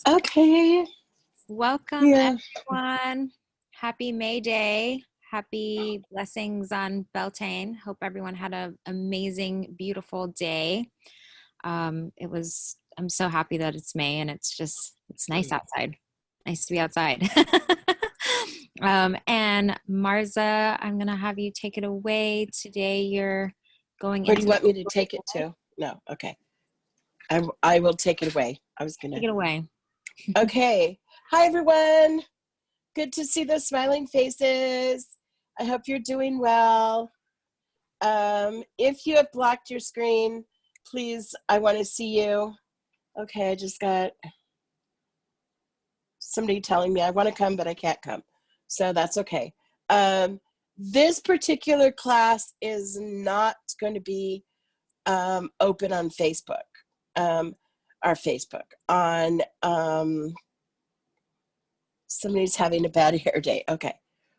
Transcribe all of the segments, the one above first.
Okay. Welcome, Yeah. everyone. Happy May Day. Happy blessings on Beltane. Hope everyone had an amazing, beautiful day. I'm so happy that it's May and it's nice outside. Nice to be outside. And Marza, I'm going to have you take it away. Today you're going Where do you into. want me to take it to? No. Okay. I will take it away. Take it away. Okay. Hi, everyone. Good to see those smiling faces. I hope you're doing well. If you have blocked your screen, please, I want to see you. Okay, I just got somebody telling me I want to come, but I can't come. So that's okay. This particular class is not going to be open on Facebook. Our Facebook on somebody's having a bad hair day. Okay.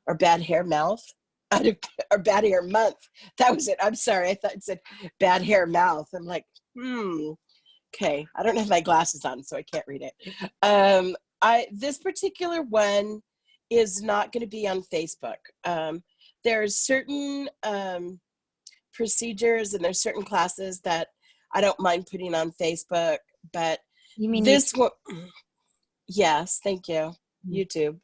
Or bad hair mouth. Or bad hair month. That was it. I'm sorry. I thought it said bad hair mouth. I'm like, okay. I don't have my glasses on, so I can't read it. This particular one is not going to be on Facebook. There's certain procedures and there's certain classes that I don't mind putting on Facebook, but You mean this one, yes, thank you. YouTube.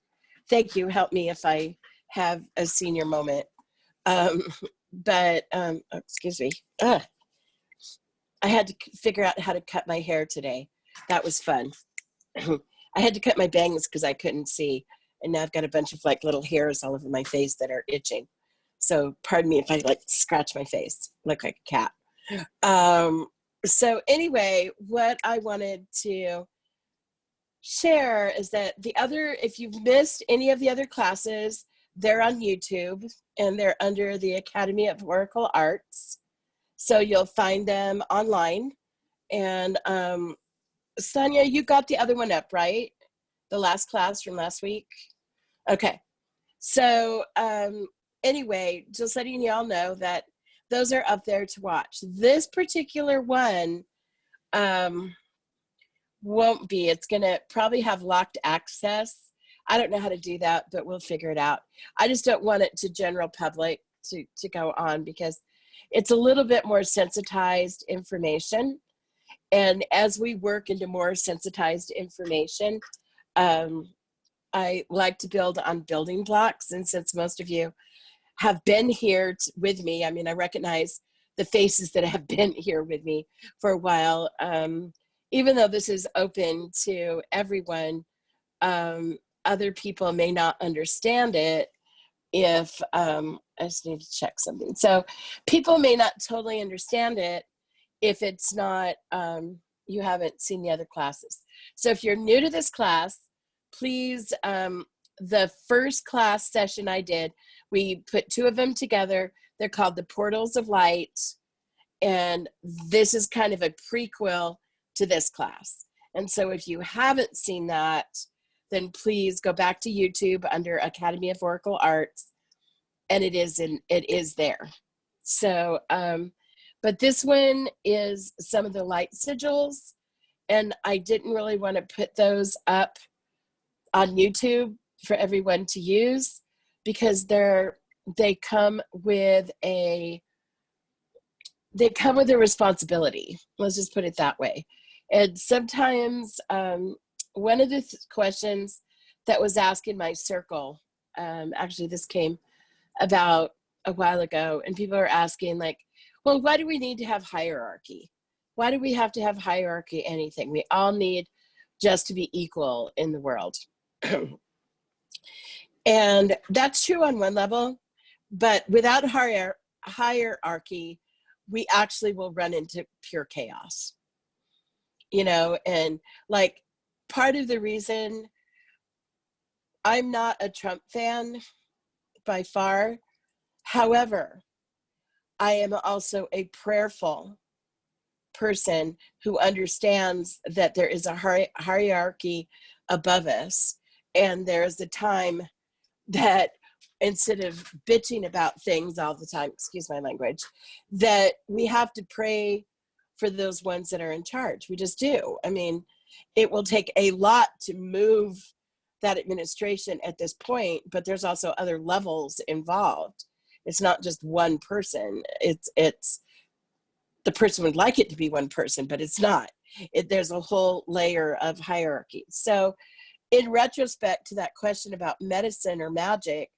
Thank you. Help me if I have a senior moment. Excuse me. I had to figure out how to cut my hair today. That was fun. I had to cut my bangs because I couldn't see. And now I've got a bunch of like little hairs all over my face that are itching. So pardon me if I like scratch my face, look like a cat. So anyway, what I wanted to share is that if you've missed any of the other classes, they're on YouTube and they're under the Academy of Oracle Arts. So you'll find them online. And Sonia, you got the other one up, right? The last class from last week? Okay. So anyway, just letting y'all know that those are up there to watch. This particular one won't be. It's going to probably have locked access. I don't know how to do that, but we'll figure it out. I just don't want it to general public to go on because it's a little bit more sensitized information. And as we work into more sensitized information, I like to build on building blocks. And since most of you have been here with me, I mean, I recognize the faces that have been here with me for a while. Even though this is open to everyone, other people may not understand it if, I just need to check something. So people may not totally understand it if it's not, you haven't seen the other classes. So if you're new to this class, please, the first class session I did, we put two of them together. They're called the Portals of Light. And this is kind of a prequel to this class. And so if you haven't seen that, then please go back to YouTube under Academy of Oracle Arts, and it is there. So, but this one is some of the light sigils, and I didn't really want to put those up on YouTube for everyone to use because they come with a responsibility. Let's just put it that way. And sometimes one of the questions that was asked in my circle, actually this came about a while ago, and people are asking like, well, why do we need to have hierarchy? Why do we have to have hierarchy anything? We all need just to be equal in the world. And that's true on one level, but without hierarchy, we actually will run into pure chaos. You know, and like part of the reason I'm not a Trump fan by far, however, I am also a prayerful person who understands that there is a hierarchy above us. And there is a time that instead of bitching about things all the time, excuse my language, that we have to pray for those ones that are in charge. We just do. I mean, It will take a lot to move that administration at this point, but there's also other levels involved. It's not just one person. It's the person would like it to be one person, but it's not. There's a whole layer of hierarchy. So in retrospect to that question about medicine or magic,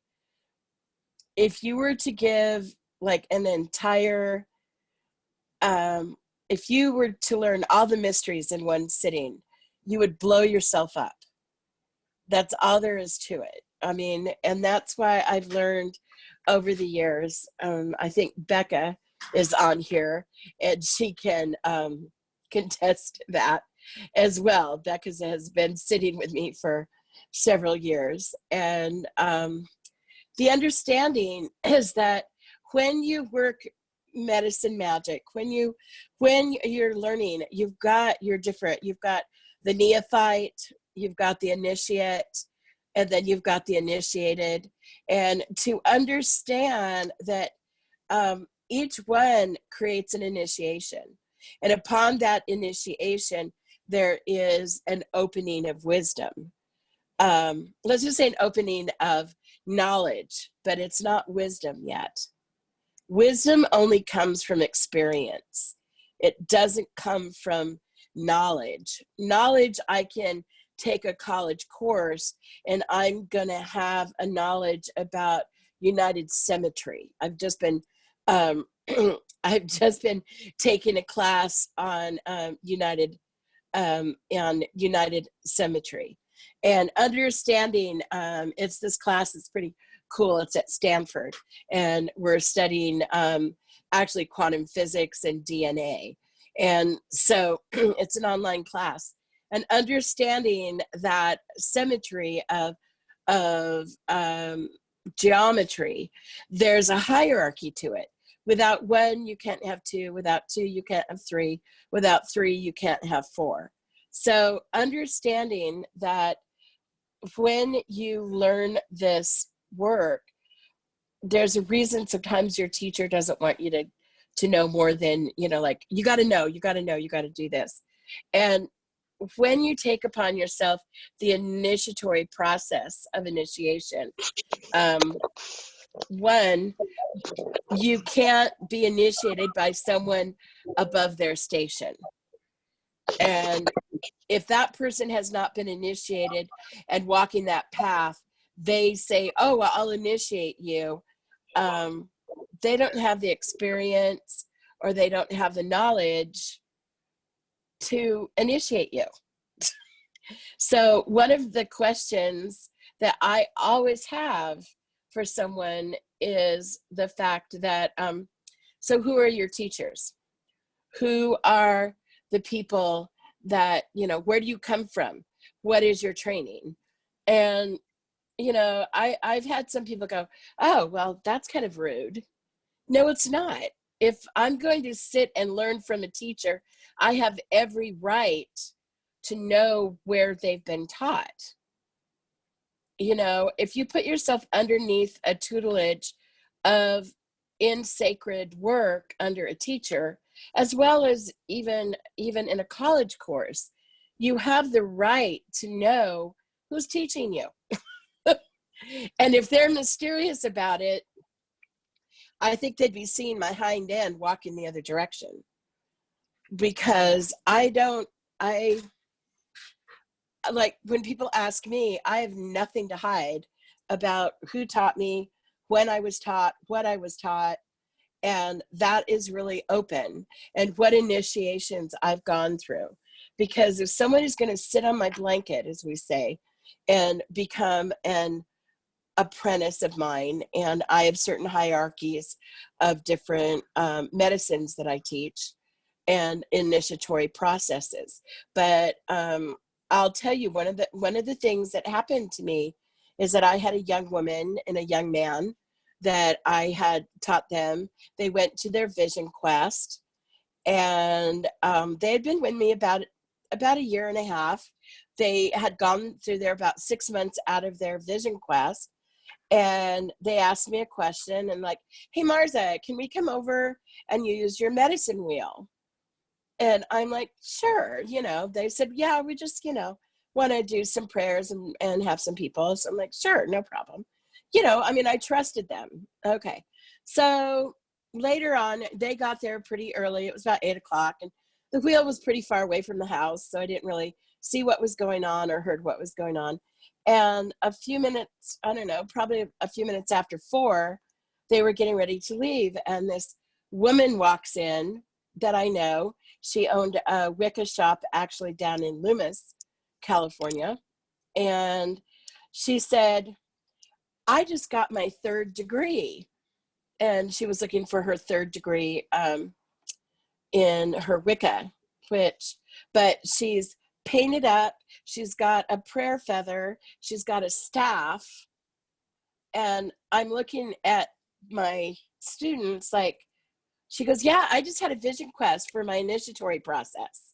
if you were to give like an entire, if you were to learn all the mysteries in one sitting, you would blow yourself up. That's all there is to it. I mean, and that's why I've learned over the years, I think Becca is on here and she can contest that as well. Becca has been sitting with me for several years. And the understanding is that when you work medicine magic, when you're learning, you've got the neophyte, you've got the initiate, and then you've got the initiated. And to understand that each one creates an initiation. And upon that initiation, there is an opening of wisdom. Let's just say an opening of knowledge, but it's not wisdom yet. Wisdom only comes from experience. It doesn't come from knowledge. Knowledge, I can take a college course and I'm going to have a knowledge about United Symmetry. I've just been taking a class on United Symmetry, and understanding it's this class. It's pretty cool. It's at Stanford, and we're studying actually quantum physics and DNA. And so it's an online class, and understanding that symmetry of geometry, there's a hierarchy to it. Without one, you can't have two. Without two, you can't have three. Without three, you can't have four. So understanding that when you learn this work, there's a reason sometimes your teacher doesn't want you to know more than, like, you got to know, you got to do this. And when you take upon yourself the initiatory process of initiation, one, you can't be initiated by someone above their station. And if that person has not been initiated and walking that path, they say, oh, well, I'll initiate you. They don't have the experience or they don't have the knowledge to initiate you. So one of the questions that I always have for someone is the fact that, so who are your teachers? Who are the people that, where do you come from? What is your training? And, I've had some people go, oh, well, that's kind of rude. No, it's not. If I'm going to sit and learn from a teacher, I have every right to know where they've been taught. If you put yourself underneath a tutelage of in sacred work under a teacher, as well as even in a college course, you have the right to know who's teaching you. And if they're mysterious about it, I think they'd be seeing my hind end walking the other direction. Because like when people ask me, I have nothing to hide about who taught me, when I was taught, what I was taught. And that is really open, and what initiations I've gone through. Because if someone is going to sit on my blanket, as we say, and become an apprentice of mine, and I have certain hierarchies of different medicines that I teach and initiatory processes. But I'll tell you, one of the things that happened to me is that I had a young woman and a young man that I had taught them. They went to their vision quest, and they had been with me about a year and a half. They had gone through there about 6 months out of their vision quest, and they asked me a question and like, hey, Marza, can we come over and use your medicine wheel? And I'm like, sure, you know. They said, yeah, we just, you know, want to do some prayers and have some people. So I'm like, sure, no problem. You know, I mean, I trusted them. Okay. So later on, they got there pretty early. It was about 8 o'clock, and the wheel was pretty far away from the house. So I didn't really see what was going on or heard what was going on. And a few minutes, I don't know, probably a few minutes after 4, they were getting ready to leave. And this woman walks in that I know. She owned a Wicca shop actually down in Loomis, California. And she said, I just got my 3rd degree. And she was looking for her 3rd degree in her Wicca, but she's painted up. She's got a prayer feather. She's got a staff. And I'm looking at my students like, she goes, yeah, I just had a vision quest for my initiatory process.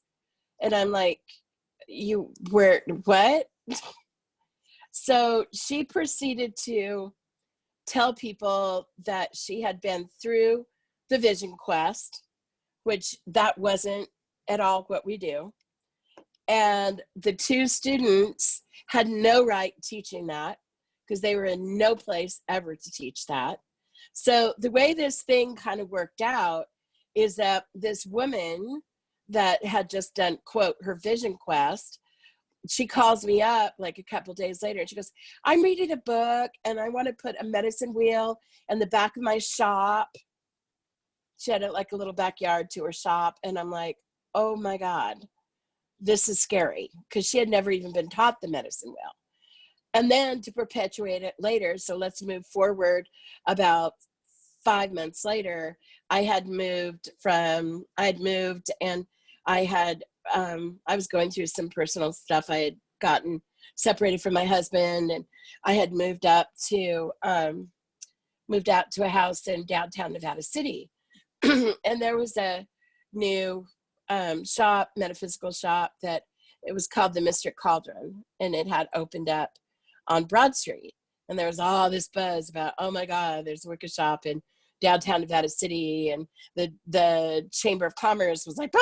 And I'm like, what? So she proceeded to tell people that she had been through the vision quest, which that wasn't at all what we do. And the 2 students had no right teaching that because they were in no place ever to teach that. So the way this thing kind of worked out is that this woman that had just done, quote, her vision quest, she calls me up like a couple days later and she goes, I'm reading a book and I want to put a medicine wheel in the back of my shop. She had like a little backyard to her shop. And I'm like, oh my God, this is scary, because she had never even been taught the medicine wheel. And then to perpetuate it later, so let's move forward about 5 months later, I had moved and I was going through some personal stuff. I had gotten separated from my husband, and I had moved out to a house in downtown Nevada City. And there was a new metaphysical shop that it was called the Mystic Cauldron, and it had opened up on Broad Street. And there was all this buzz about, oh my God, there's a Wicca shop in downtown Nevada City. And the Chamber of Commerce was like,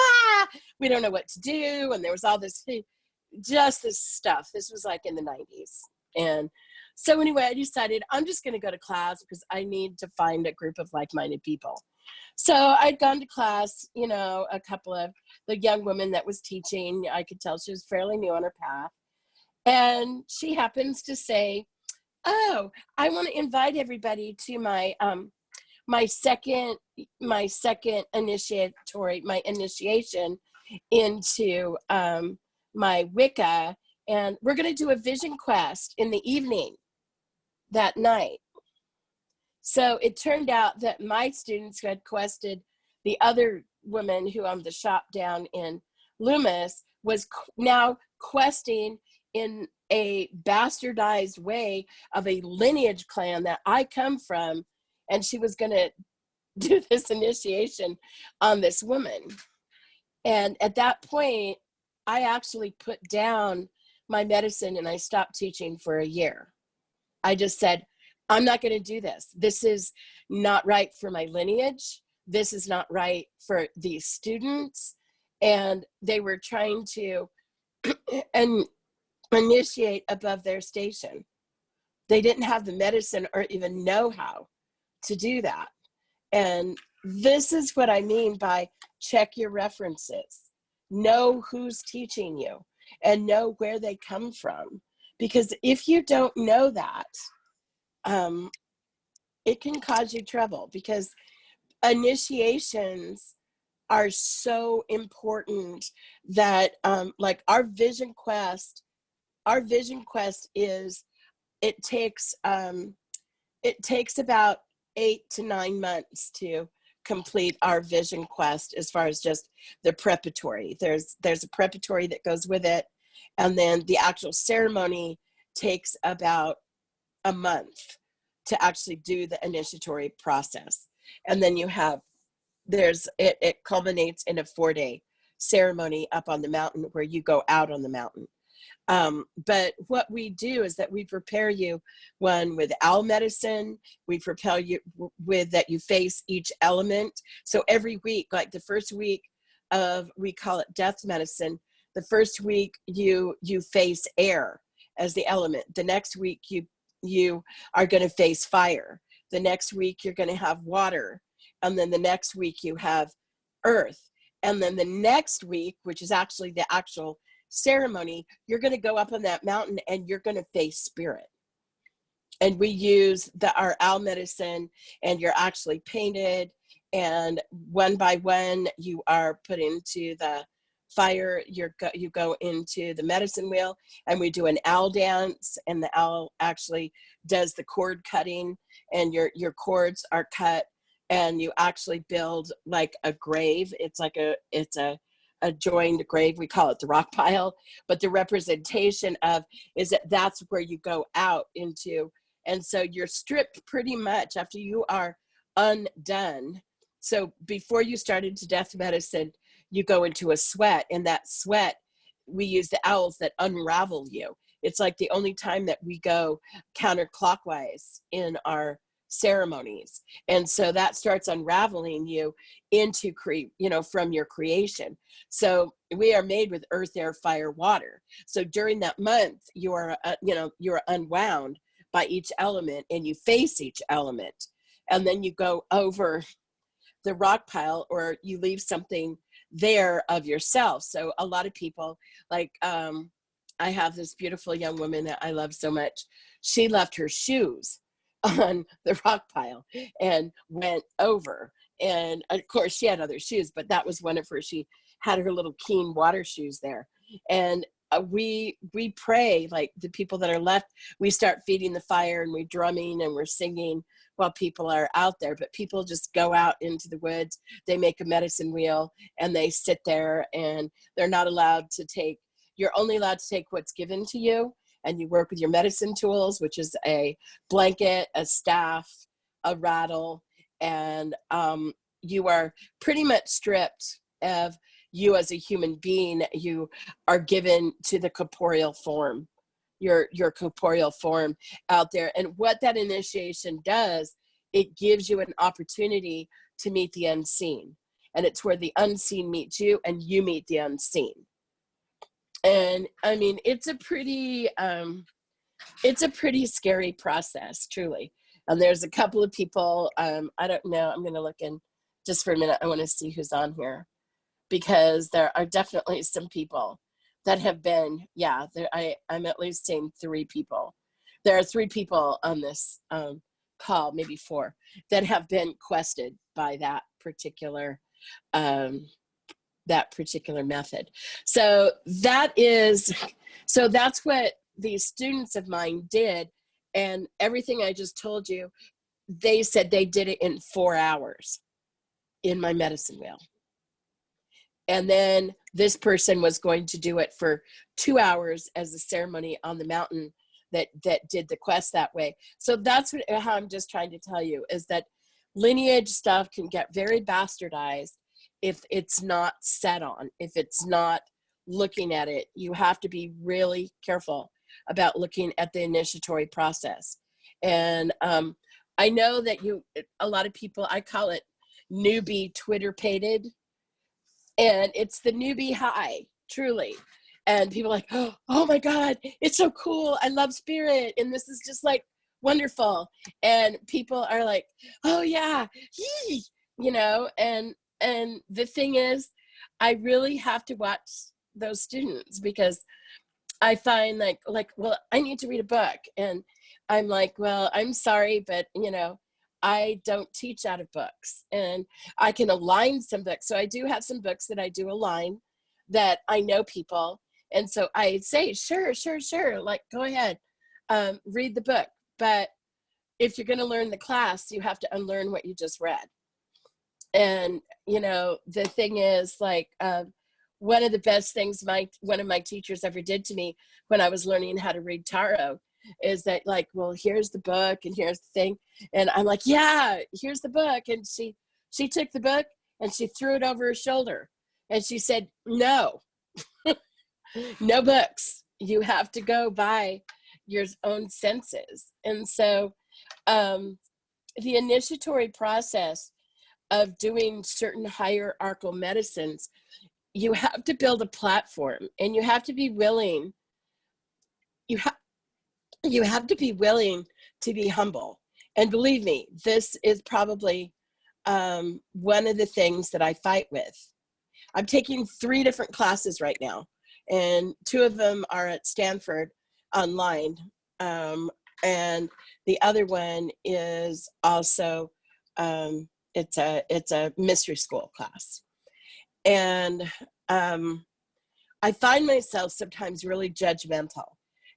we don't know what to do. And there was all this, just this stuff. This was like in the 90s. And so anyway, I decided I'm just going to go to class because I need to find a group of like-minded people. So I'd gone to class, you know, a couple of the young women that was teaching. I could tell she was fairly new on her path. And she happens to say, oh, I want to invite everybody to my initiation into my Wicca, and we're going to do a vision quest in the evening that night. So it turned out that my students who had quested the other woman who owned the shop down in Loomis was now questing in a bastardized way of a lineage clan that I come from, and she was going to do this initiation on this woman. And at that point, I actually put down my medicine and I stopped teaching for a year. I just said, I'm not going to do this. This is not right for my lineage. This is not right for these students. And they were trying to initiate above their station. They didn't have the medicine or even know how to do that. And this is what I mean by check your references. Know who's teaching you and know where they come from. Because if you don't know that, it can cause you trouble, because initiations are so important that like our vision quest is, it takes about 8 to 9 months to complete our vision quest as far as just the preparatory. There's a preparatory that goes with it, and then the actual ceremony takes about a month to actually do the initiatory process. And then you have, it culminates in a 4-day ceremony up on the mountain where you go out on the mountain. But what we do is that we prepare you, one, with owl medicine. We prepare you with that you face each element. So every week, like the first week we call it death medicine. The first week you face air as the element. The next week you are going to face fire. The next week you're going to have water. And then the next week you have earth. And then the next week, which is actually the actual ceremony, you're going to go up on that mountain and you're going to face spirit. And we use our owl medicine, and you're actually painted, and one by one you are put into the fire. You go into the medicine wheel, and we do an owl dance, and the owl actually does the cord cutting, and your cords are cut, and you actually build like a grave. It's a joined grave. We call it the rock pile, but the representation of is that that's where you go out into. And so you're stripped pretty much after you are undone. So before you start into death medicine, you go into a sweat, and that sweat, we use the owls that unravel you. It's like the only time that we go counterclockwise in our ceremonies. And so that starts unraveling you into from your creation. So we are made with earth, air, fire, water. So during that month, you're unwound by each element, and you face each element, and then you go over the rock pile, or you leave something there of yourself. So a lot of people, like I have this beautiful young woman that I love so much. She left her shoes on the rock pile and went over, and of course she had other shoes, but that was one of her. She had her little keen water shoes there. And we pray, like the people that are left, we start feeding the fire, and we're drumming and we're singing while people are out there. But people just go out into the woods, they make a medicine wheel, and they sit there, and they're not allowed to take, you're only allowed to take what's given to you, and you work with your medicine tools, which is a blanket, a staff, a rattle, and you are pretty much stripped of you as a human being. You are given to the corporeal form, your corporeal form out there. And what that initiation does, it gives you an opportunity to meet the unseen. And it's where the unseen meets you, and you meet the unseen. And I mean, it's a pretty scary process, truly. And there's a couple of people, I don't know, I'm going to look in just for a minute. I want to see who's on here, because there are definitely some people that have been, I'm at least saying 3 people. There are 3 people on this call, maybe 4, that have been quested by that particular method. So that's what these students of mine did. And everything I just told you, they said they did it in 4 hours in my medicine wheel. And then this person was going to do it for 2 hours as a ceremony on the mountain that did the quest that way. So that's how I'm just trying to tell you, is that lineage stuff can get very bastardized if it's not set on, if it's not looking at it. You have to be really careful about looking at the initiatory process. And I know that a lot of people, I call it newbie Twitter-pated, and it's the newbie high, truly. And people are like, oh my God, it's so cool. I love spirit. And this is just like wonderful. And people are like, oh yeah, yee, and the thing is, I really have to watch those students, because I find like, well, I need to read a book. And I'm like, well, I'm sorry, but I don't teach out of books, and I can align some books. So I do have some books that I do align that I know people. And so I say, sure. Like, go ahead, read the book. But if you're going to learn the class, you have to unlearn what you just read. And, the thing is, like, one of the best things one of my teachers ever did to me when I was learning how to read tarot is that, like, well, here's the book and here's the thing. And I'm like, yeah, here's the book. And she took the book and she threw it over her shoulder. And she said, no, no books. You have to go by your own senses. And so the initiatory process, of doing certain hierarchical medicines, you have to build a platform, and you have to be willing, you have to be willing to be humble. And believe me, this is probably one of the things that I fight with. I'm taking 3 different classes right now, and 2 of them are at Stanford online. And the other one is also, it's a mystery school class. And I find myself sometimes really judgmental.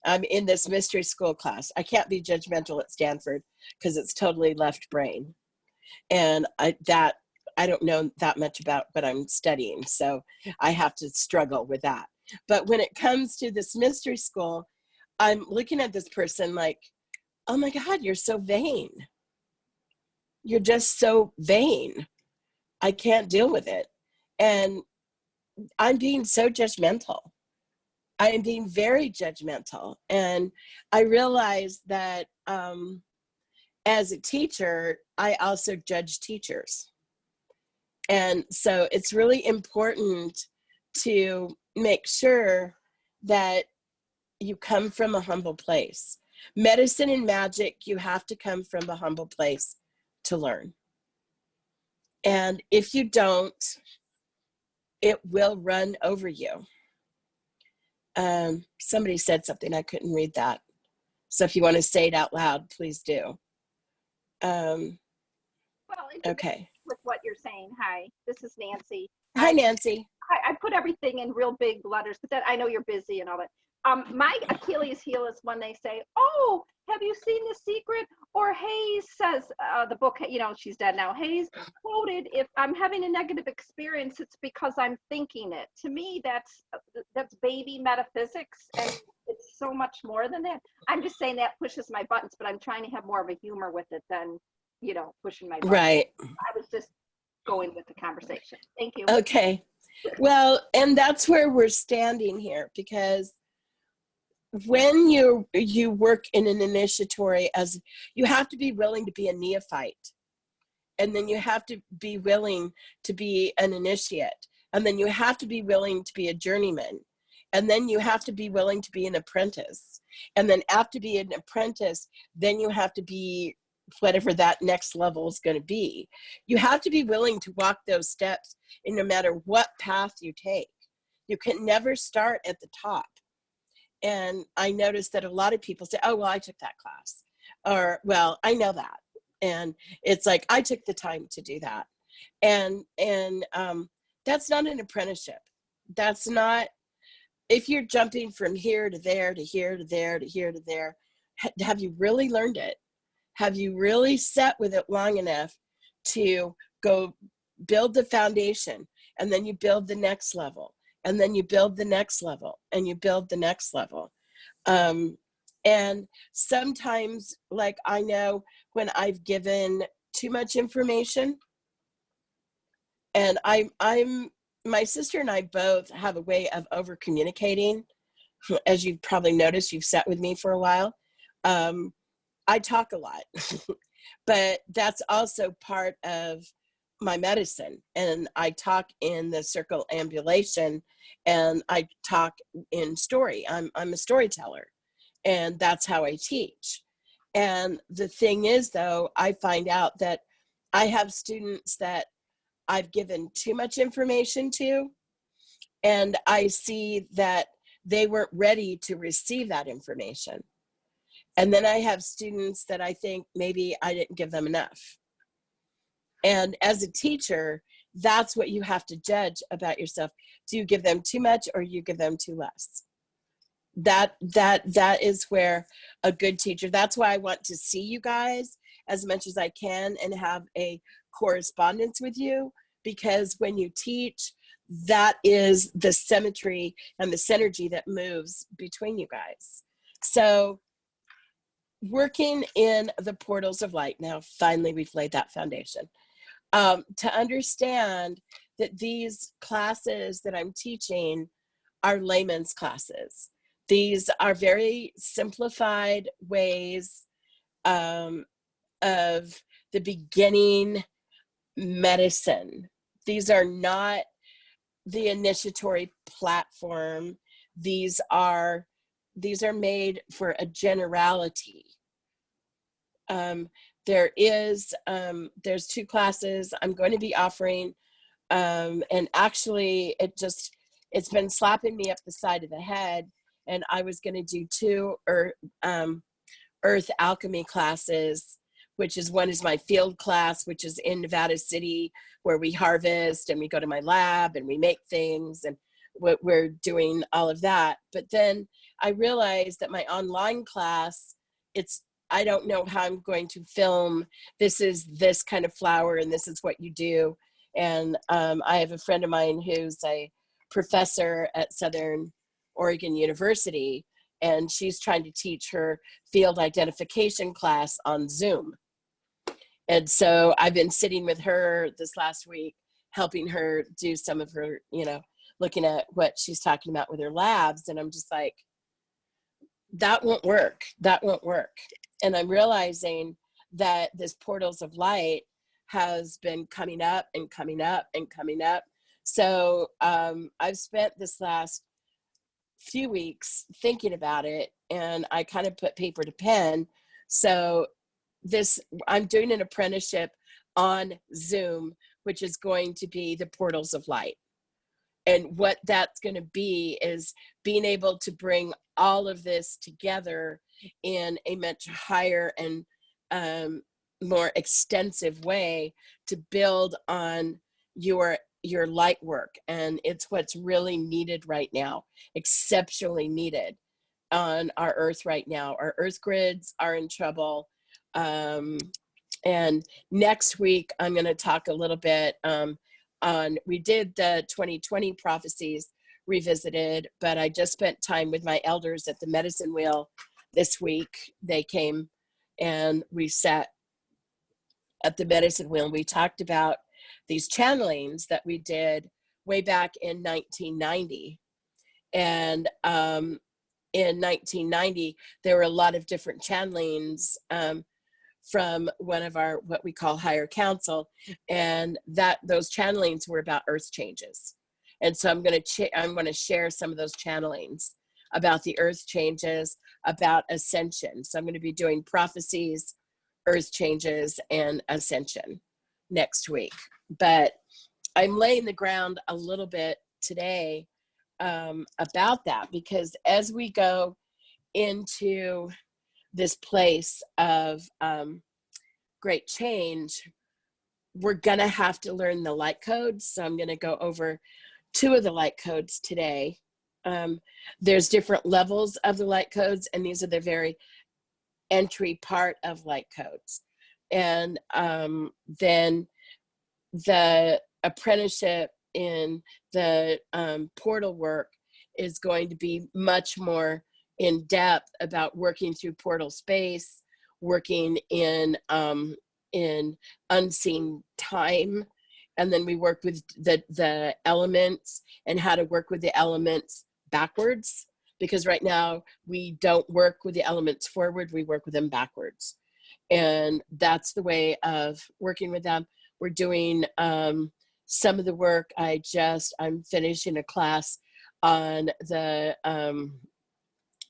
I'm in this mystery school class. I can't be judgmental at Stanford because it's totally left brain. And I don't know that much about what I'm studying, so I have to struggle with that. But when it comes to this mystery school, I'm looking at this person like, oh my God, you're so vain. You're just so vain. I can't deal with it. And I'm being so judgmental. I am being very judgmental. And I realize that as a teacher, I also judge teachers. And so it's really important to make sure that you come from a humble place. Medicine and magic, you have to come from a humble place to learn. And if you don't, it will run over you. Somebody said something, I couldn't read that. So if you want to say it out loud, please do. Well, Okay. With what you're saying, hi, this is Nancy. Hi, Nancy. I put everything in real big letters, but then I know you're busy and all that. My Achilles heel is when they say, oh, have you seen The Secret? Or Hayes says, the book, you know, she's dead now. Hayes quoted, if I'm having a negative experience, it's because I'm thinking it. To me, that's baby metaphysics, and it's so much more than that. I'm just saying that pushes my buttons, but I'm trying to have more of a humor with it than, you know, pushing my buttons. Right. I was just going with the conversation. Thank you. Okay. Well, and that's where we're standing here, because when you work in an initiatory, as you have to be willing to be a neophyte, and then you have to be willing to be an initiate, and then you have to be willing to be a journeyman, and then you have to be willing to be an apprentice, and then after be an apprentice, then you have to be whatever that next level is going to be. You have to be willing to walk those steps, and no matter what path you take, you can never start at the top. And I noticed that a lot of people say, oh, well, I took that class, or, well, I know that. And it's like, I took the time to do that. And that's not an apprenticeship. That's not, if you're jumping from here to there, to here, to there, to here, to there, have you really learned it? Have you really sat with it long enough to go build the foundation, and then you build the next level, and then you build the next level, and you build the next level? And sometimes, like, I know when I've given too much information, and my sister and I both have a way of over communicating. As you've probably noticed, you've sat with me for a while. I talk a lot, but that's also part of my medicine. And I talk in the circle ambulation, and I talk in story. I'm a storyteller, and that's how I teach. And the thing is, though, I find out that I have students that I've given too much information to, and I see that they weren't ready to receive that information. And then I have students that I think maybe I didn't give them enough. And as a teacher, that's what you have to judge about yourself. Do you give them too much, or you give them too less? That is where a good teacher, that's why I want to see you guys as much as I can and have a correspondence with you, because when you teach, that is the symmetry and the synergy that moves between you guys. So working in the portals of light, now finally we've laid that foundation, to understand that these classes that I'm teaching are layman's classes. These are very simplified ways of the beginning medicine. These are not the initiatory platform. These are made for a generality. There's 2 classes I'm going to be offering, and actually it's been slapping me up the side of the head, and I was going to do 2 earth alchemy classes, which is one is my field class, which is in Nevada City, where we harvest and we go to my lab and we make things, and we're doing all of that. But then I realized that my online class, I don't know how I'm going to film. This is this kind of flower and this is what you do. And I have a friend of mine who's a professor at Southern Oregon University, and she's trying to teach her field identification class on Zoom. And so I've been sitting with her this last week, helping her do some of her, looking at what she's talking about with her labs. And I'm just like, that won't work. That won't work. And I'm realizing that this portals of light has been coming up and coming up and coming up. So I've spent this last few weeks thinking about it, and I kind of put paper to pen. So I'm doing an apprenticeship on Zoom, which is going to be the portals of light. And what that's going to be is being able to bring all of this together in a much higher and more extensive way to build on your light work. And it's what's really needed right now, exceptionally needed on our earth right now. Our earth grids are in trouble. And next week, I'm going to talk a little bit we did the 2020 prophecies revisited, but I just spent time with my elders at the medicine wheel this week. They came and we sat at the medicine wheel, and we talked about these channelings that we did way back in 1990. And in 1990, there were a lot of different channelings from one of our, what we call higher council, and those channelings were about earth changes. And so I'm going to share some of those channelings about the earth changes, about ascension. So I'm going to be doing prophecies, earth changes, and ascension next week. But I'm laying the ground a little bit today about that, because as we go into this place of great change, we're gonna have to learn the light codes. So I'm gonna go over 2 of the light codes today. There's different levels of the light codes, and these are the very entry part of light codes. And then the apprenticeship in the portal work is going to be much more in depth about working through portal space, working in unseen time. And then we work with the elements and how to work with the elements backwards, because right now we don't work with the elements forward, we work with them backwards. And that's the way of working with them. We're doing some of the work. I'm finishing a class on the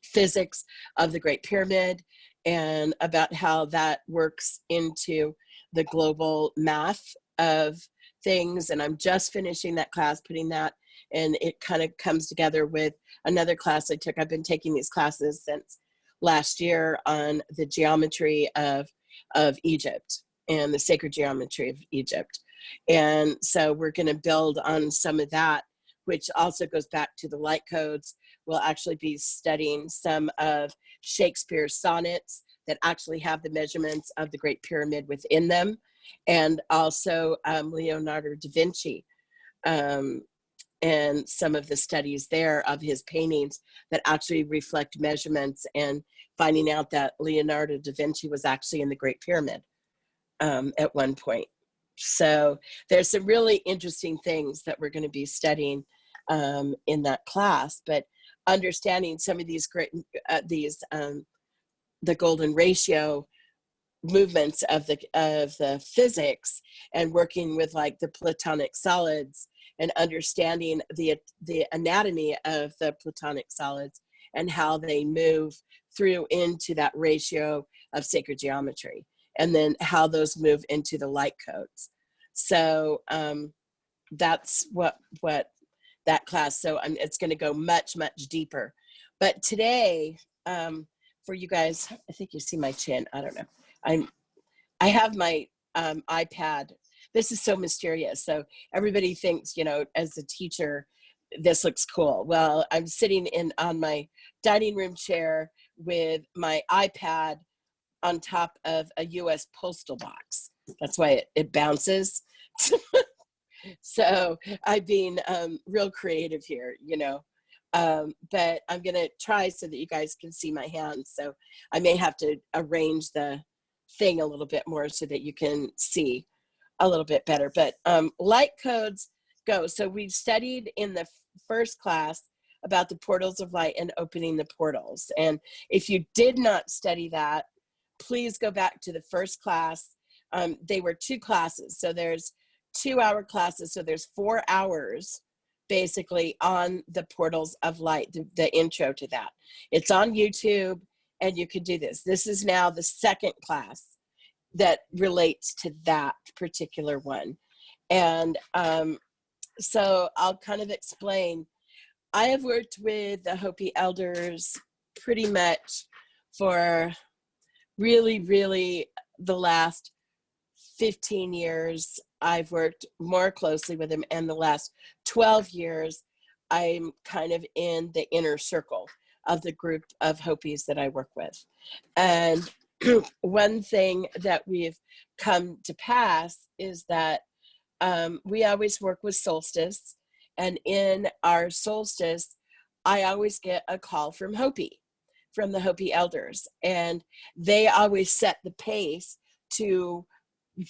physics of the Great Pyramid and about how that works into the global math of things. And I'm just finishing that class, putting that, and it kind of comes together with another class I took. I've been taking these classes since last year on the geometry of Egypt and the sacred geometry of Egypt. And so we're going to build on some of that, which also goes back to the light codes. We'll actually be studying some of Shakespeare's sonnets that actually have the measurements of the Great Pyramid within them, and also Leonardo da Vinci, and some of the studies there of his paintings that actually reflect measurements, and finding out that Leonardo da Vinci was actually in the Great Pyramid at one point. So there's some really interesting things that we're going to be studying in that class, but understanding some of these great, the golden ratio movements of the physics, and working with like the platonic solids and understanding the anatomy of the platonic solids and how they move through into that ratio of sacred geometry, and then how those move into the light codes. So that's what that class. So it's going to go much deeper. But today, for you guys, I think you see my chin. I don't know. I have my iPad. This is so mysterious. So everybody thinks, you know, as a teacher, this looks cool. Well, I'm sitting on my dining room chair with my iPad on top of a US postal box. That's why it bounces. So I'm being real creative here, you know. But I'm gonna try so that you guys can see my hands. So I may have to arrange the thing a little bit more so that you can see a little bit better. But light codes go. So we studied in the first class about the portals of light and opening the portals. And if you did not study that, please go back to the first class. They were 2 classes. So there's 2-hour classes. So there's 4 hours basically on the portals of light, the intro to that. It's on YouTube, and you can do this. This is now the second class that relates to that particular one. And so I'll kind of explain. I have worked with the Hopi elders pretty much for really the last 15 years. I've worked more closely with them, and the last 12 years, I'm kind of in the inner circle of the group of Hopis that I work with. And one thing that we've come to pass is that we always work with solstice, and in our solstice, I always get a call from the Hopi elders, and they always set the pace to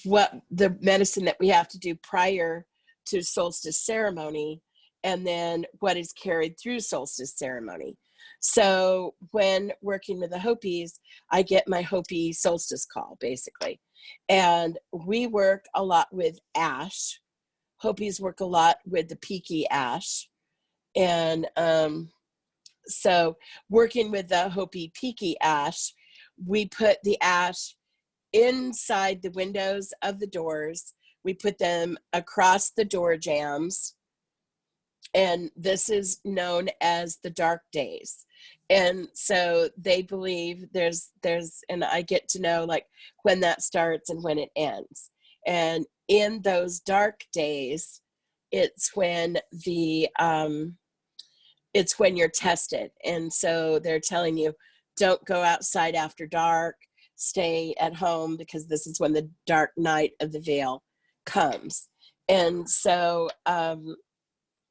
what the medicine that we have to do prior to solstice ceremony, and then what is carried through solstice ceremony. So when working with the Hopis, I get my Hopi solstice call basically. And we work a lot with ash. Hopis work a lot with the peaky ash. And so working with the Hopi peaky ash, we put the ash inside the windows of the doors. We put them across the door jambs. And this is known as the dark days. And so they believe there's, and I get to know like when that starts and when it ends. And in those dark days, it's when it's when you're tested. And so they're telling you, don't go outside after dark, stay at home, because this is when the dark night of the veil comes. And so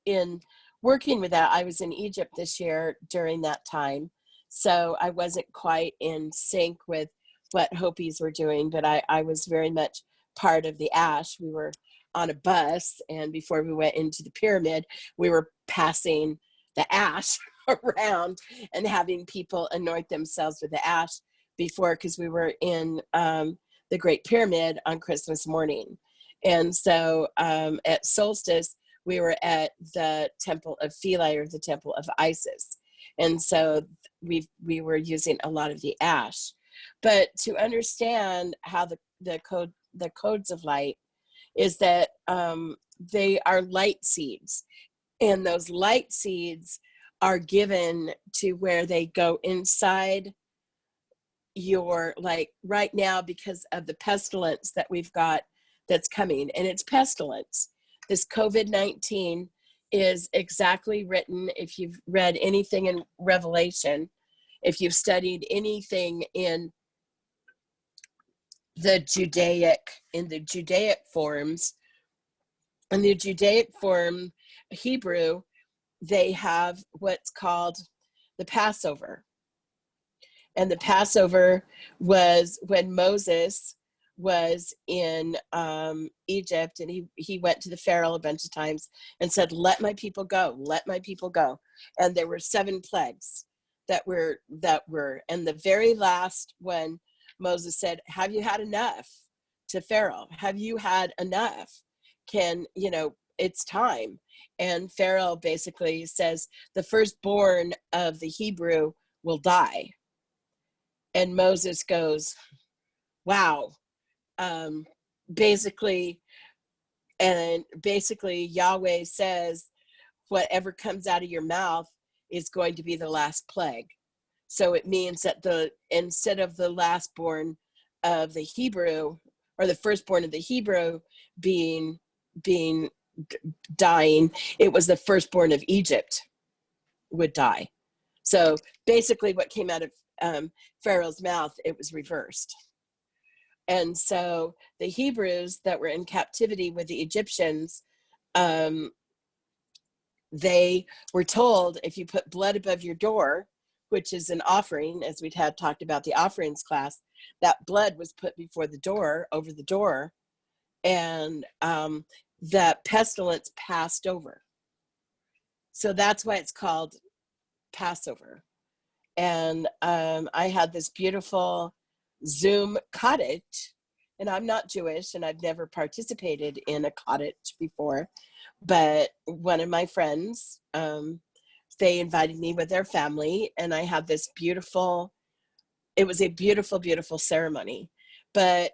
in working with that, I was in Egypt this year during that time. So I wasn't quite in sync with what Hopis were doing, but I was very much part of the ash. We were on a bus, and before we went into the pyramid, we were passing the ash around and having people anoint themselves with the ash before, because we were in the Great Pyramid on Christmas morning. And so at solstice, we were at the temple of Philae, or the temple of Isis. And so we were using a lot of the ash. But to understand how the codes of light is that they are light seeds. And those light seeds are given to where they go inside your, like right now, because of the pestilence that we've got that's coming, and it's pestilence. This COVID-19 is exactly written, if you've read anything in Revelation, if you've studied anything in the Judaic forms, in the Judaic form, Hebrew, they have what's called the Passover. And the Passover was when Moses was in Egypt, and he went to the Pharaoh a bunch of times and said, let my people go, let my people go. And there were 7 plagues that were, and the very last one Moses said, have you had enough? To Pharaoh, have you had enough? It's time. And Pharaoh basically says, the firstborn of the Hebrew will die. And Moses goes, wow. Basically Yahweh says, whatever comes out of your mouth is going to be the last plague. So it means that instead of the lastborn of the Hebrew, or the firstborn of the Hebrew being dying, it was the firstborn of Egypt would die. So basically what came out of Pharaoh's mouth, it was reversed. And so the Hebrews that were in captivity with the Egyptians, they were told, if you put blood above your door, which is an offering, as we'd had talked about the offerings class, that blood was put before the door, over the door, and that pestilence passed over. So that's why it's called Passover. And I had this beautiful Zoom cottage, and I'm not Jewish and I've never participated in a cottage before, but one of my friends, they invited me with their family, and I had this it was a beautiful, beautiful ceremony. But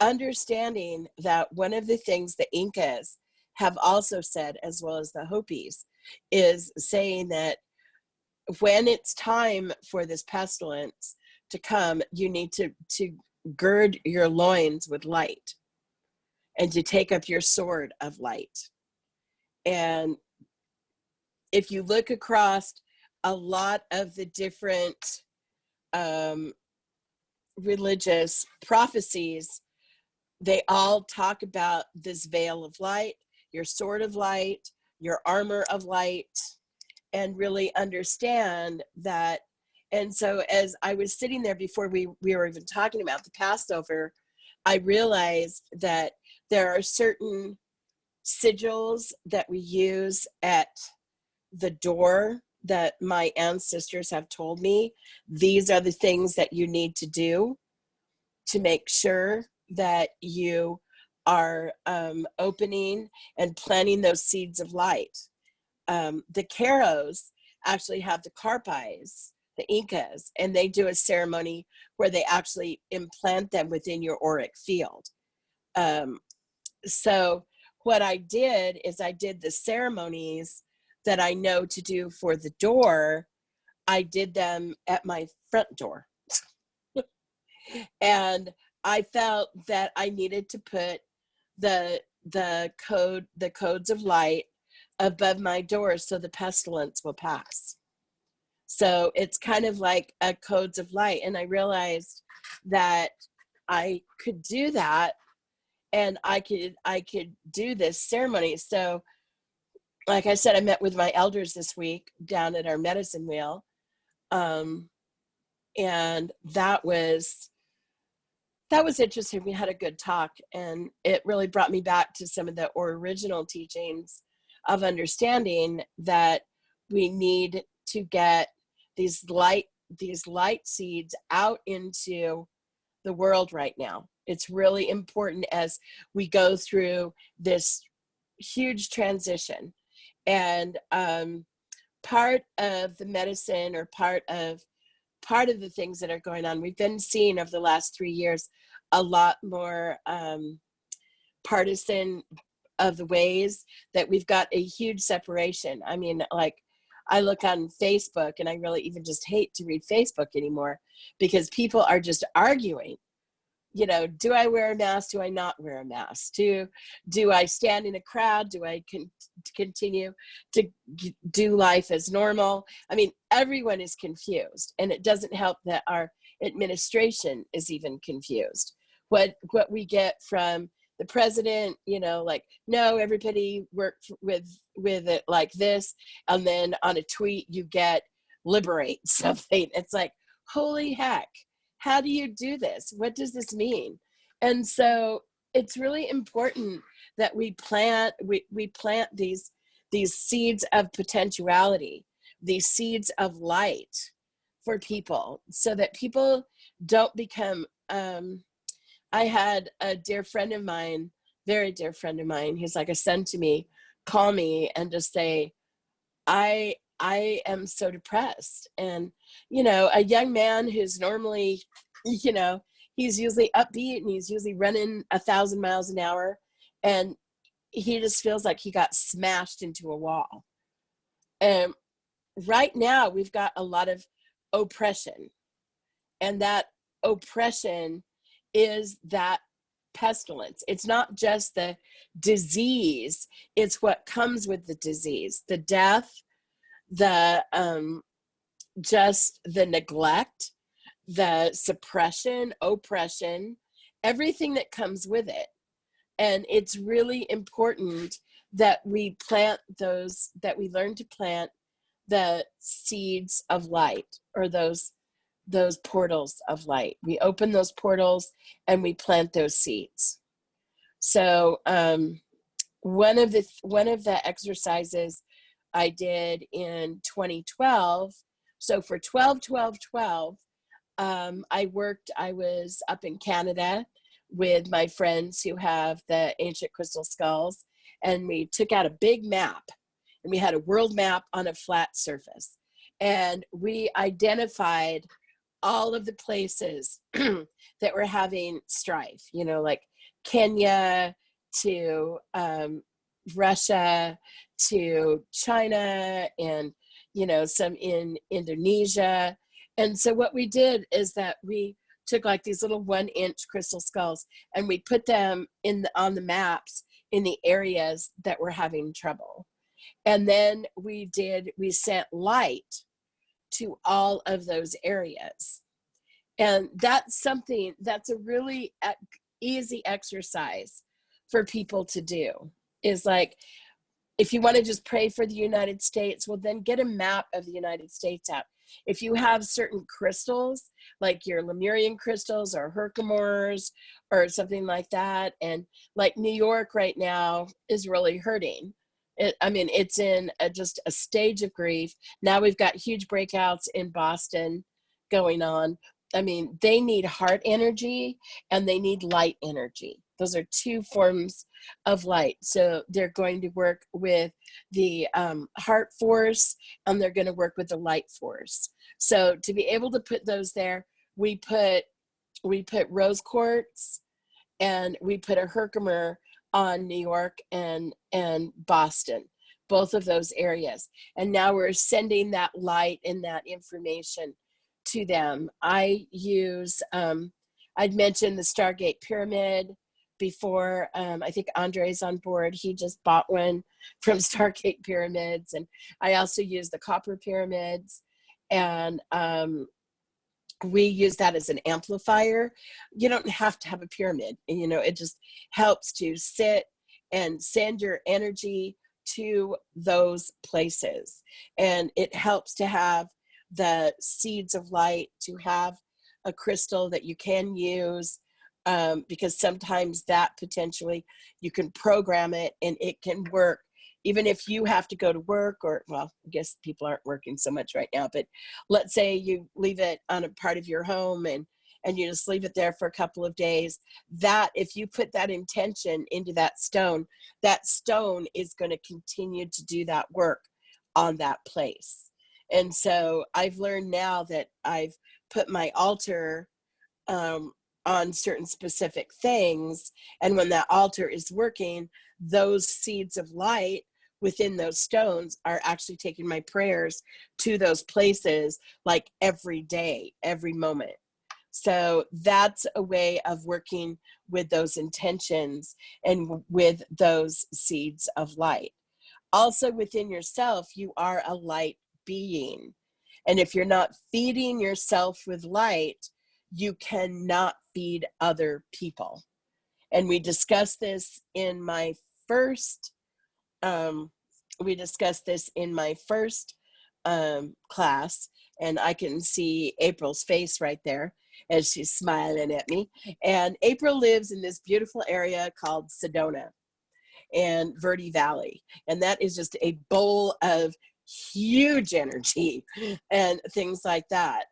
understanding that one of the things the Incas have also said, as well as the Hopis, is saying that when it's time for this pestilence to come, you need to gird your loins with light and to take up your sword of light. And if you look across a lot of the different religious prophecies, they all talk about this veil of light, your sword of light, your armor of light, and really understand that. And so as I was sitting there before we were even talking about the Passover, I realized that there are certain sigils that we use at the door that my ancestors have told me, these are the things that you need to do to make sure that you are opening and planting those seeds of light. The Caros actually have the Carpis, the Incas, and they do a ceremony where they actually implant them within your auric field. So what I did is I did the ceremonies that I know to do for the door. I did them at my front door. And I felt that I needed to put the codes of light above my door so the pestilence will pass. So it's kind of like a codes of light. And I realized that I could do that, and I could do this ceremony. So like I said, I met with my elders this week down at our medicine wheel. And that was interesting. We had a good talk, and it really brought me back to some of the original teachings of understanding that we need to get these light seeds out into the world right now. It's really important as we go through this huge transition. And part of the medicine, or part of the things that are going on, we've been seeing over the last 3 years a lot more partisan of the ways that we've got a huge separation. I mean, like, I look on Facebook and I really even just hate to read Facebook anymore, because people are just arguing. You know, do I wear a mask? Do I not wear a mask? Do I stand in a crowd? Do I continue to do life as normal? I mean, everyone is confused, and it doesn't help that our administration is even confused. What we get from the president, you know, like, no, everybody work with it like this, and then on a tweet you get liberate something. It's like, holy heck. How do you do this? What does this mean? And so it's really important that we plant these seeds of potentiality, these seeds of light for people, so that people don't become I had a dear friend of mine, very dear friend of mine, he's like a son to me, call me and just say, I am so depressed. And, you know, a young man who's normally, you know, he's usually upbeat and he's usually running 1,000 miles an hour. And he just feels like he got smashed into a wall. And right now we've got a lot of oppression, and that oppression is that pestilence. It's not just the disease, it's what comes with the disease, the death, the just the neglect, the suppression, oppression, everything that comes with it. And it's really important that we plant those, that we learn to plant the seeds of light, or those portals of light. We open those portals and we plant those seeds. So one of the exercises I did in 2012, so for 12-12-12, I was up in Canada with my friends who have the ancient crystal skulls, and we took out a big map, and we had a world map on a flat surface, and we identified all of the places that were having strife, you know, like Kenya to Russia to China, and, you know, some in Indonesia. And so what we did is that we took like these little 1-inch crystal skulls, and we put them on the maps in the areas that were having trouble. And then we sent light to all of those areas. And that's a really easy exercise for people to do, is like, if you want to just pray for the United States, well, then get a map of the United States out. If you have certain crystals, like your Lemurian crystals or Herkimer's or something like that, and like New York right now is really hurting. It's in just a stage of grief. Now we've got huge breakouts in Boston going on. I mean, they need heart energy and they need light energy. Those are two forms of light. So they're going to work with the heart force, and they're going to work with the light force. So to be able to put those there, we put rose quartz, and we put a Herkimer on New York and Boston, both of those areas. And now we're sending that light and that information to them. I use, I'd mentioned the Stargate Pyramid before. I think Andre's on board. He just bought one from Stargate Pyramids. And I also use the copper pyramids, and we use that as an amplifier. You don't have to have a pyramid, and you know, it just helps to sit and send your energy to those places. And it helps to have the seeds of light, to have a crystal that you can use, because sometimes that potentially you can program it and it can work even if you have to go to work, or, well, I guess people aren't working so much right now, but let's say you leave it on a part of your home and you just leave it there for a couple of days, that if you put that intention into that stone is going to continue to do that work on that place. And so I've learned now that I've put my altar on certain specific things, and when that altar is working, those seeds of light within those stones are actually taking my prayers to those places, like every day, every moment. So that's a way of working with those intentions and with those seeds of light. Also within yourself, you are a light being. And if you're not feeding yourself with light, you cannot feed other people. And we discussed this in my first class, and I can see April's face right there as she's smiling at me. And April lives in this beautiful area called Sedona and Verde Valley, and that is just a bowl of huge energy and things like that.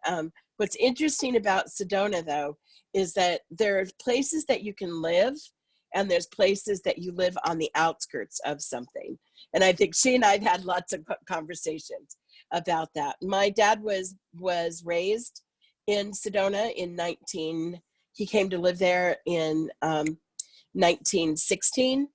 What's interesting about Sedona, though, is that there are places that you can live, and there's places that you live on the outskirts of something. And I think she and I've had lots of conversations about that. My dad was raised in Sedona he came to live there in 1916,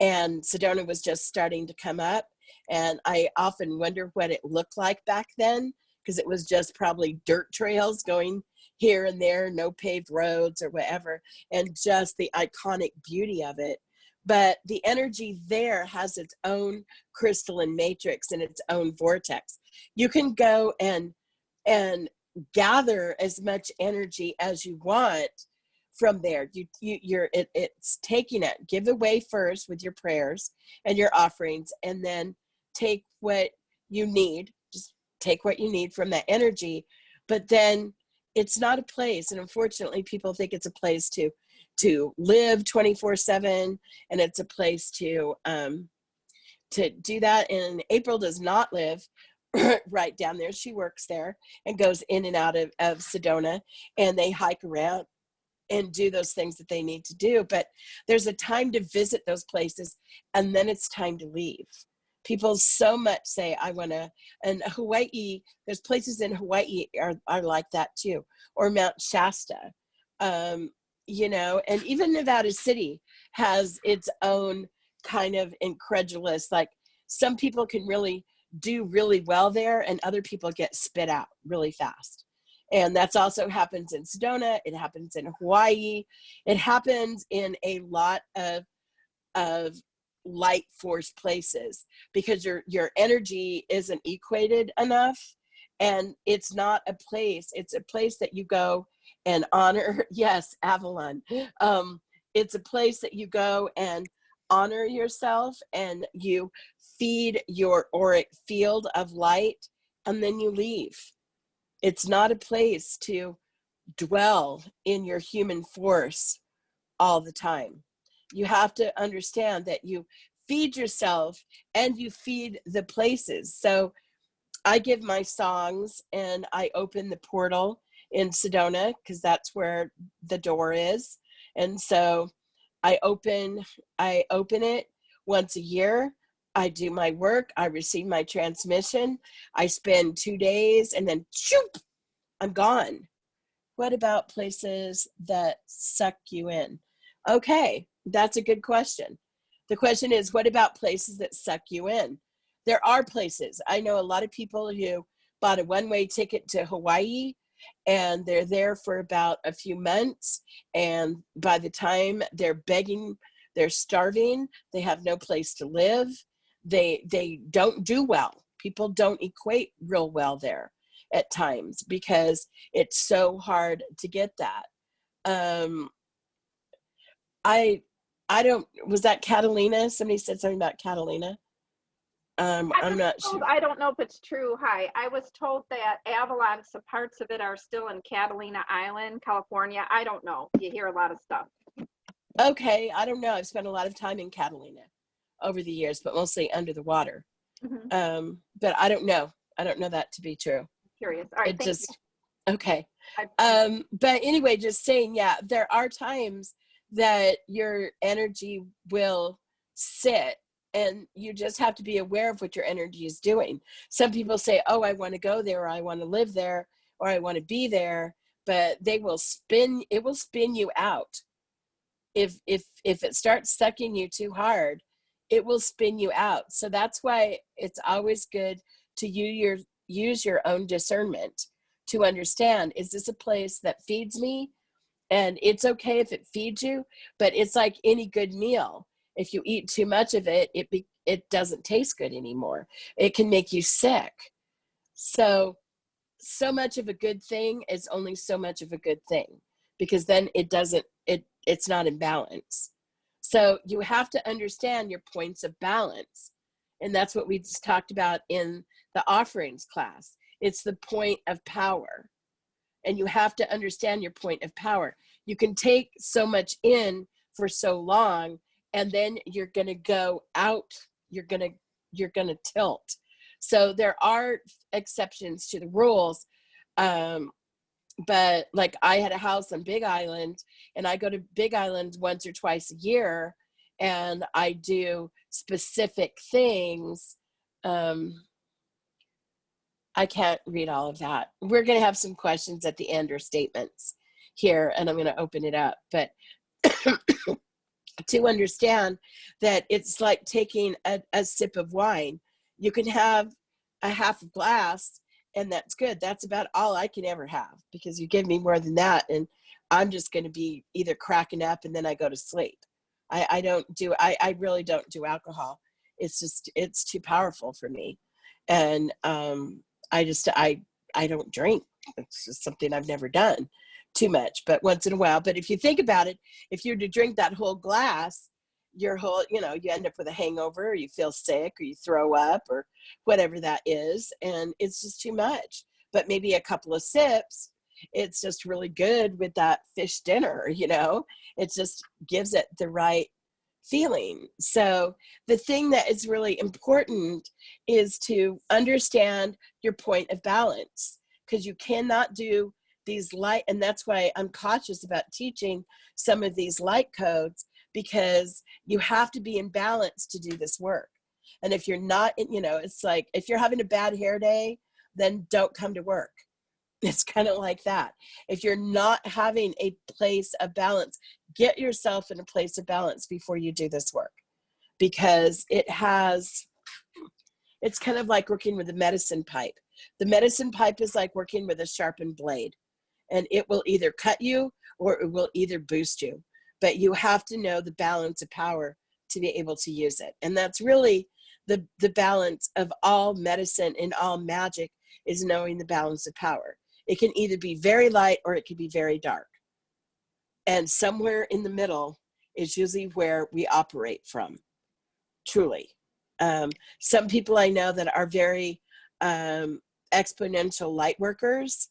and Sedona was just starting to come up. And I often wonder what it looked like back then, because it was just probably dirt trails going here and there, no paved roads or whatever, and just the iconic beauty of it. But the energy there has its own crystalline matrix and its own vortex. You can go and gather as much energy as you want from there. It's taking it. Give away first with your prayers and your offerings, and then take what you need. Just take what you need from that energy. But then it's not a place, and unfortunately people think it's a place to live 24/7, and it's a place to do that. And April does not live right down there. She works there and goes in and out of Sedona, and they hike around and do those things that they need to do. But there's a time to visit those places, and then it's time to leave. People so much say, I want to, and Hawaii, there's places in Hawaii are like that too, or Mount Shasta, you know, and even Nevada City has its own kind of incredulous, like some people can really do really well there, and other people get spit out really fast. And that's also happens in Sedona. It happens in Hawaii. It happens in a lot of light force places, because your energy isn't equated enough, and it's not a place. It's a place that you go and honor. Yes, Avalon. It's a place that you go and honor yourself, and you feed your auric field of light, and then you leave. It's not a place to dwell in your human force all the time. You have to understand that you feed yourself and you feed the places. So I give my songs, and I open the portal in Sedona, because that's where the door is. And so I open it once a year. I do my work. I receive my transmission. I spend 2 days, and then shoop, I'm gone. What about places that suck you in? Okay, that's a good question. The question is, what about places that suck you in? There are places. I know a lot of people who bought a one-way ticket to Hawaii, and they're there for about a few months, and by the time they're begging, they're starving, they have no place to live, they don't do well. People don't equate real well there at times, because it's so hard to get that. I don't, was that Catalina? Somebody said something about Catalina. I'm not sure. I don't know if it's true. Hi, I was told that Avalon, some parts of it are still in Catalina Island, California. I don't know. You hear a lot of stuff. Okay, I don't know. I've spent a lot of time in Catalina over the years, but mostly under the water. Mm-hmm. But I don't know. I don't know that to be true. Curious. All right, It just, you. okay. But anyway, just saying, yeah, there are times that your energy will sit, and you just have to be aware of what your energy is doing. Some people say, oh, I want to go there, or I want to live there, or I want to be there, but it will spin you out. If it starts sucking you too hard, it will spin you out. So that's why it's always good to use your own discernment to understand, is this a place that feeds me? And it's okay if it feeds you, but it's like any good meal. If you eat too much of it, it doesn't taste good anymore. It can make you sick. So much of a good thing is only so much of a good thing, because then it's not in balance. So you have to understand your points of balance. And that's what we just talked about in the offerings class. It's the point of power. And you have to understand your point of power. You can take so much in for so long, and then you're going to go out. You're going to tilt. So there are exceptions to the rules. but like I had a house on Big Island, and I go to Big Island once or twice a year, and I do specific things. I can't read all of that. We're going to have some questions at the end or statements here, and I'm going to open it up. But to understand that it's like taking a sip of wine. You can have a half a glass, and that's good. That's about all I can ever have, because you give me more than that, and I'm just going to be either cracking up and then I go to sleep. I really don't do alcohol. It's too powerful for me. And I don't drink. It's just something I've never done too much, but once in a while. But if you think about it, if you're to drink that whole glass, you end up with a hangover, or you feel sick, or you throw up, or whatever that is, and it's just too much. But maybe a couple of sips, it's just really good with that fish dinner, it just gives it the right feeling. So the thing that is really important is to understand your point of balance, because you cannot do these light, and that's why I'm cautious about teaching some of these light codes, because you have to be in balance to do this work. And if you're not, it's like if you're having a bad hair day, then don't come to work. It's kind of like that. If you're not having a place of balance, get yourself in a place of balance before you do this work, because it's kind of like working with a medicine pipe. The medicine pipe is like working with a sharpened blade, and it will either cut you or it will either boost you. But you have to know the balance of power to be able to use it. And that's really the balance of all medicine and all magic, is knowing the balance of power. It can either be very light or it can be very dark. And somewhere in the middle is usually where we operate from, truly. Some people I know that are very exponential light workers,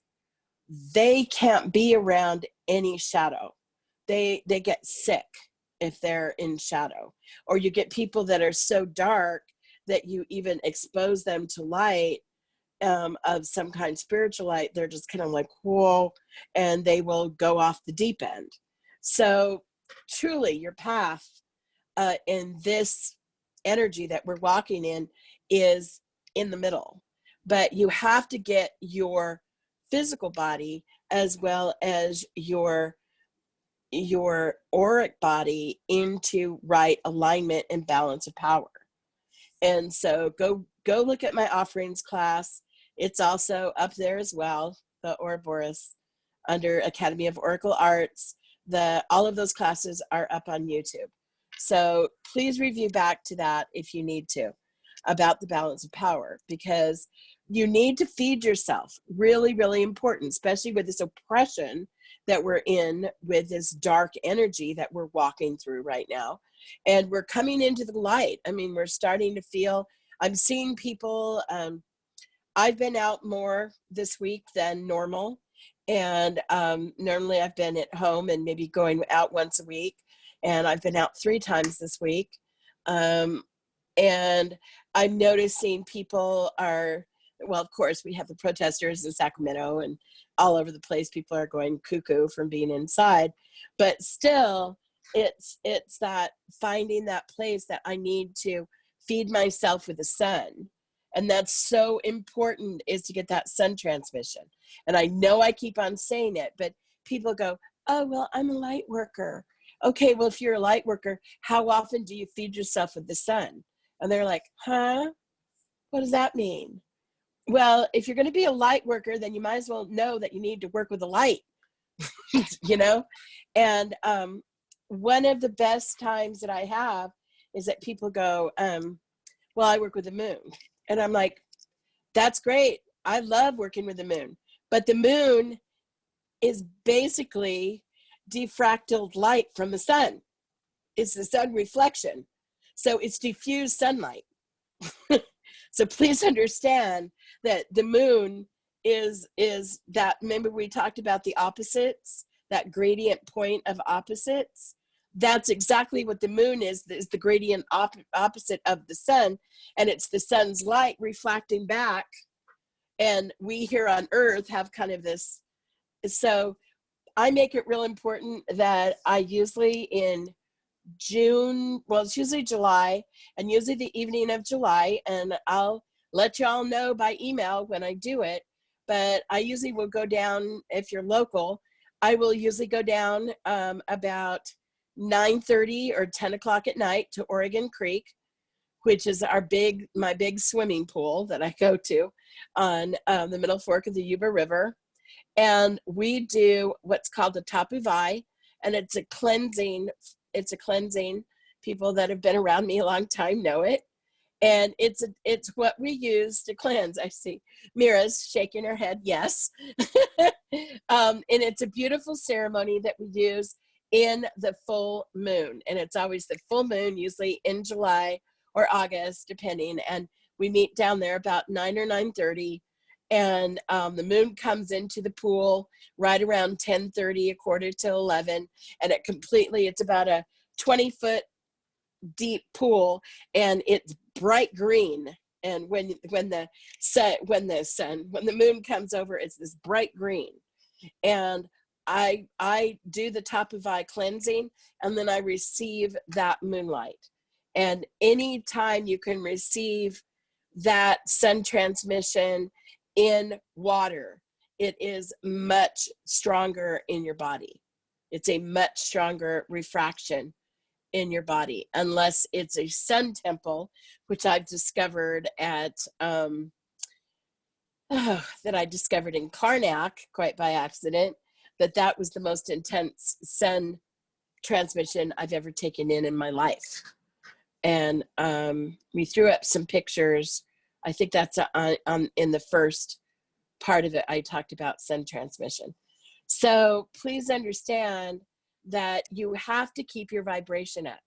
they can't be around any shadow. They get sick if they're in shadow. Or you get people that are so dark that you even expose them to light, of some kind, spiritual light, they're just kind of like, whoa, and they will go off the deep end. So truly your path in this energy that we're walking in is in the middle. But you have to get your physical body as well as your auric body into right alignment and balance of power. And so go look at my offerings class. It's also up there as well, the Ouroboros, under Academy of Oracle Arts. All of those classes are up on YouTube. So please review back to that if you need to, about the balance of power, because you need to feed yourself. Really, really important, especially with this oppression that we're in, with this dark energy that we're walking through right now. And we're coming into the light. I mean, we're starting to feel, I'm seeing people, I've been out more this week than normal. And normally I've been at home and maybe going out once a week. And I've been out 3 times this week. And I'm noticing people are, well, of course, we have the protesters in Sacramento and all over the place. People are going cuckoo from being inside. But still, it's that finding that place that I need to feed myself with the sun. And that's so important, is to get that sun transmission. And I know I keep on saying it, but people go, oh, well, I'm a light worker. Okay, well, if you're a light worker, how often do you feed yourself with the sun? And they're like, huh? What does that mean? Well, if you're going to be a light worker, then you might as well know that you need to work with the light, And one of the best times that I have is that people go, well, I work with the moon. And I'm like, that's great. I love working with the moon. But the moon is basically diffractal light from the sun. It's the sun reflection. So it's diffused sunlight. So please understand that the moon is that, remember we talked about the opposites, that gradient point of opposites? That's exactly what the moon is the gradient opposite of the sun. And it's the sun's light reflecting back. And we here on Earth have kind of this so I make it real important that I usually in June, well, it's usually July, and usually the evening of July, and I'll let y'all know by email when I do it, but I usually will go down, if you're local, I will usually go down about 9:30 or 10 o'clock at night to Oregon Creek, which is my big swimming pool that I go to on the Middle Fork of the Yuba River. And we do what's called the Tapu Vai, and it's a cleansing. People that have been around me a long time know it. And it's what we use to cleanse. I see Mira's shaking her head, yes. And it's a beautiful ceremony that we use in the full moon. And it's always the full moon, usually in July or August, depending. And we meet down there about 9 or 9:30. And the moon comes into the pool right around 10:30, a quarter to 11. And it's about a 20-foot deep pool, and it's bright green. And when the moon comes over, it's this bright green. And I do the Tapu Vai cleansing, and then I receive that moonlight. And anytime you can receive that sun transmission in water, it is much stronger in your body. It's a much stronger refraction in your body, unless it's a sun temple, which I've discovered that I discovered in Karnak quite by accident, that was the most intense sun transmission I've ever taken in my life. And we threw up some pictures. I think that's in the first part of it. I talked about sun transmission. So please understand that you have to keep your vibration up.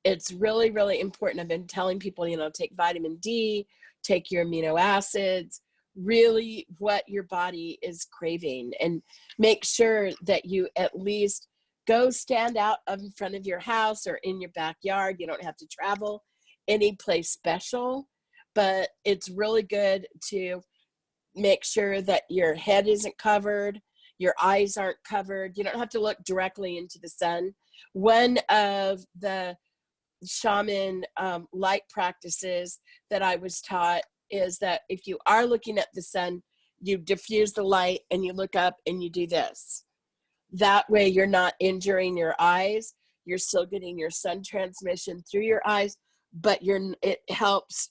It's really, really important. I've been telling people, take vitamin D, take your amino acids, really what your body is craving, and make sure that you at least go stand out in front of your house or in your backyard. You don't have to travel any place special, but it's really good to make sure that your head isn't covered, your eyes aren't covered. You don't have to look directly into the sun. One of the shaman light practices that I was taught is that if you are looking at the sun, you diffuse the light and you look up and you do this. That way you're not injuring your eyes. You're still getting your sun transmission through your eyes, but it helps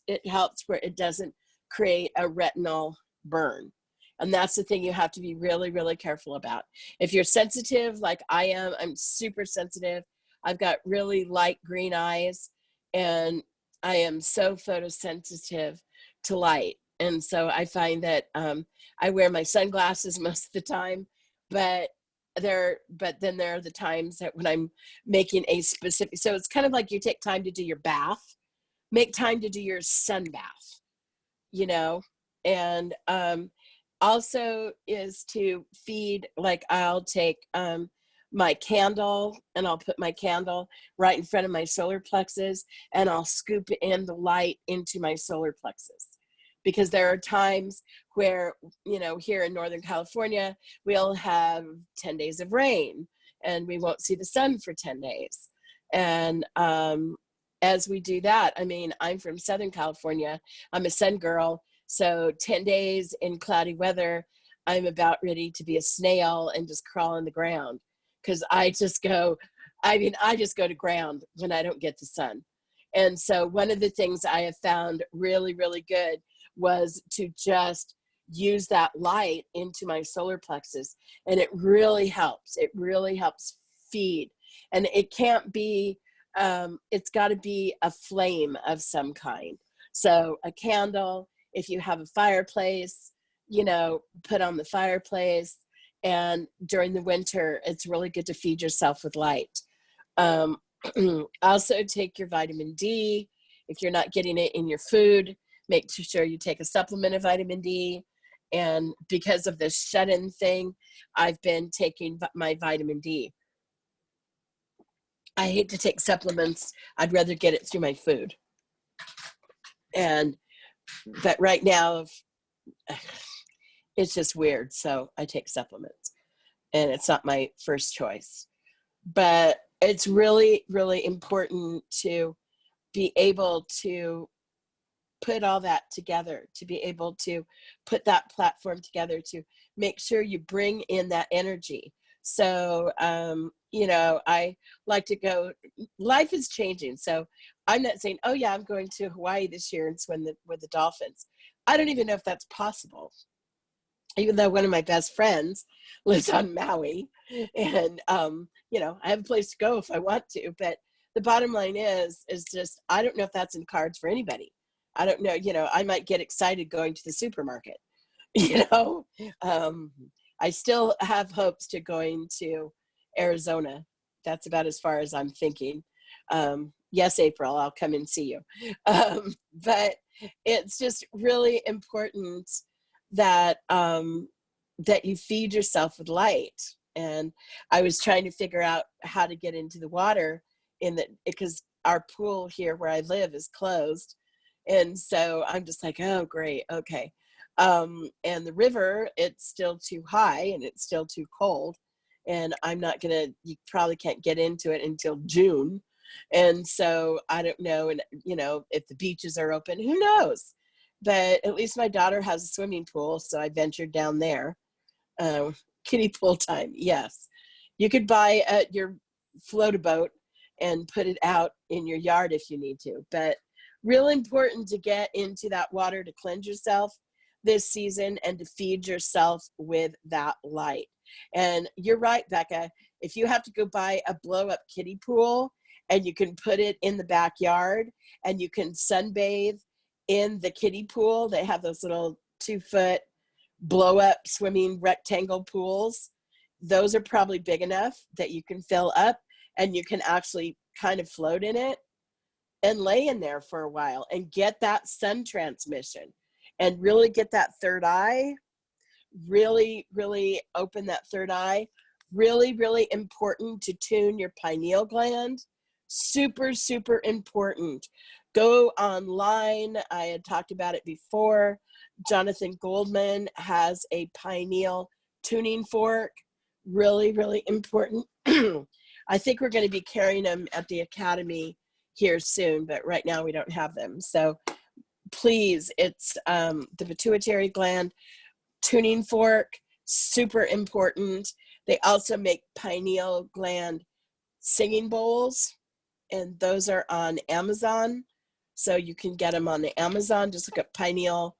where it doesn't create a retinal burn. And that's the thing you have to be really, really careful about. If you're sensitive like I am, I'm super sensitive. I've got really light green eyes, and I am so photosensitive to light. And so I find that I wear my sunglasses most of the time, but then there are the times that when I'm making a specific, so it's kind of like you take time to do your bath, make time to do your sun bath, and also is to feed, like I'll take my candle, and I'll put my candle right in front of my solar plexus, and I'll scoop in the light into my solar plexus. Because there are times where, here in Northern California, we'll have 10 days of rain and we won't see the sun for 10 days. And as we do that, I'm from Southern California. I'm a sun girl. So 10 days in cloudy weather, I'm about ready to be a snail and just crawl on the ground. Because I just go to ground when I don't get the sun. And so one of the things I have found really, really good was to just use that light into my solar plexus. And it really helps. It really helps feed. And it can't be, it's got to be a flame of some kind. So a candle, if you have a fireplace, put on the fireplace. And during the winter, it's really good to feed yourself with light. Also take your vitamin D. If you're not getting it in your food, make sure you take a supplement of vitamin D. And because of this shut-in thing, I've been taking my vitamin D. I hate to take supplements. I'd rather get it through my food. But right now, It's just weird. So I take supplements, and it's not my first choice. But it's really, really important to be able to put all that together, to be able to put that platform together, to make sure you bring in that energy. So, you know, I like to go, life is changing. So I'm not saying, oh yeah, I'm going to Hawaii this year and swim with the dolphins. I don't even know if that's possible. Even though one of my best friends lives on Maui, and you know, I have a place to go if I want to. But the bottom line is just I don't know if that's in the cards for anybody. I don't know. You know, I might get excited going to the supermarket. You know, I still have hopes to going to Arizona. That's about as far as I'm thinking. Yes, April, I'll come and see you. But it's just really important that that you feed yourself with light. And I was trying to figure out how to get into the water because our pool here where I live is closed. And so I'm just like, oh, great. Okay. And the river, it's still too high and it's still too cold. And I'm not going to, you probably can't get into it until June. And so I don't know. And, you know, if the beaches are open, who knows? But at least my daughter has a swimming pool. So I ventured down there. Kiddie pool time. Yes. You could buy your float a boat and put it out in your yard if you need to. But real important to get into that water to cleanse yourself this season and to feed yourself with that light. And you're right, Becca. If you have to go buy a blow up kiddie pool and you can put it in the backyard and you can sunbathe in the kiddie pool, they have those little 2-foot blow up swimming rectangle pools. Those are probably big enough that you can fill up and you can actually kind of float in it and lay in there for a while and get that sun transmission and really get that third eye, really, really open that third eye. Really, really important to tune your pineal gland. Super, super important. Go online. I had talked about it before. Jonathan Goldman has a pineal tuning fork. Really, really important. I think we're going to be carrying them at the academy here soon, but right now we don't have them. So please, it's the pituitary gland tuning fork, super important. They also make pineal gland singing bowls, and those are on Amazon. So you can get them on the Amazon. Just look up pineal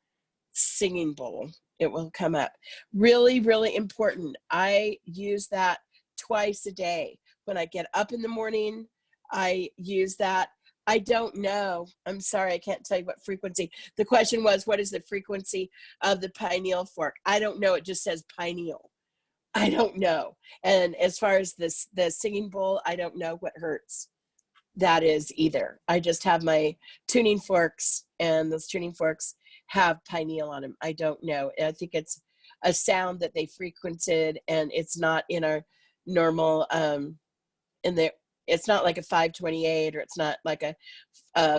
singing bowl. It will come up. Really, really important. I use that twice a day. When I get up in the morning, I use that. I don't know. I'm sorry, I can't tell you what frequency. The question was, what is the frequency of the pineal fork? I don't know. It just says pineal. I don't know. And as far as the singing bowl, I don't know what hertz that is either. I just have my tuning forks, and those tuning forks have pineal on them. I don't know. I think it's a sound that they frequented, and it's not in our normal it's not like a 528, or it's not like a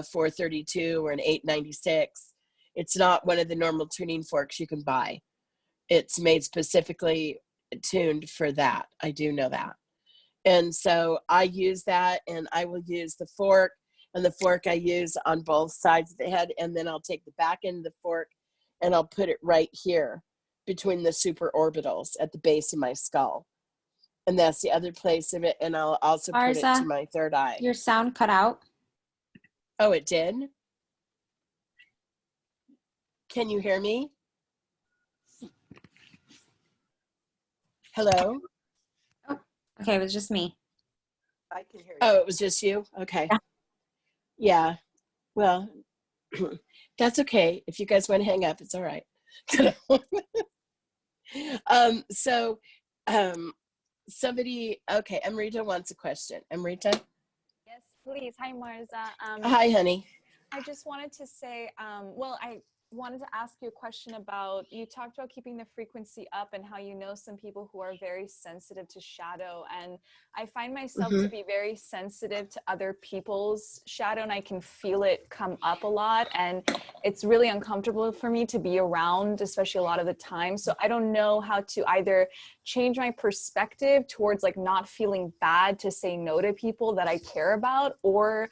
432 or an 896. It's not one of the normal tuning forks you can buy. It's made specifically tuned for that. I do know that. And so I use that, and I will use the fork, and the fork I use on both sides of the head. And then I'll take the back end of the fork and I'll put it right here between the supraorbitals at the base of my skull. And that's the other place of it. And I'll also put it Marza, to my third eye. your sound cut out. Oh, it did? Can you hear me? Hello? Oh, okay, it was just me. I can hear you. Oh, it was just you? Okay. Yeah. Well, that's okay. If you guys want to hang up, it's all right. Somebody, okay, Amrita wants a question. Amrita? Yes, please. Hi, Marza. Hi, honey. I just wanted to say, well, wanted to ask you a question about, you talked about keeping the frequency up and how you know some people who are very sensitive to shadow. And I find myself to be very sensitive to other people's shadow, and I can feel it come up a lot. And it's really uncomfortable for me to be around, especially a lot of the time. So I don't know how to either change my perspective towards like not feeling bad to say no to people that I care about, or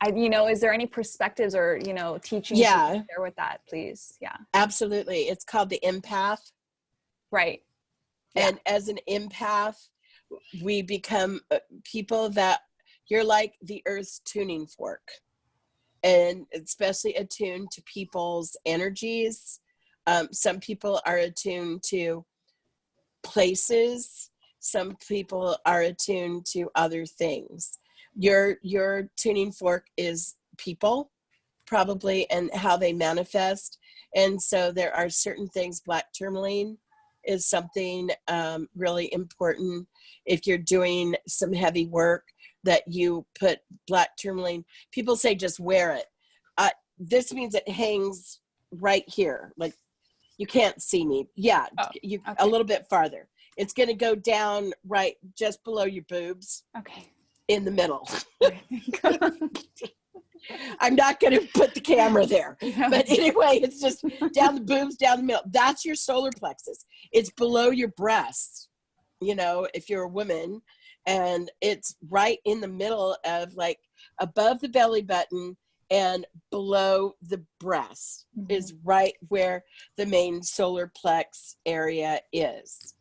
is there any perspectives or, teachings you can share with that, please? Yeah. Absolutely. It's called the empath. Right. And as an empath, we become people that you're like the earth's tuning fork, and especially attuned to people's energies. Some people are attuned to places. Some people are attuned to other things. Your tuning fork is people, probably, and how they manifest. And so there are certain things. Black tourmaline is something really important. If you're doing some heavy work, that you put black tourmaline. People say just wear it. This means it hangs right here, like you can't see me. Yeah, okay. A little bit farther. It's going to go down right just below your boobs. Okay. In the middle. I'm not going to put the camera there. But anyway, it's just down the boobs, down the middle. That's your solar plexus. It's below your breasts, if you're a woman. And it's right in the middle of, like, above the belly button and below the breast is right where the main solar plex area is.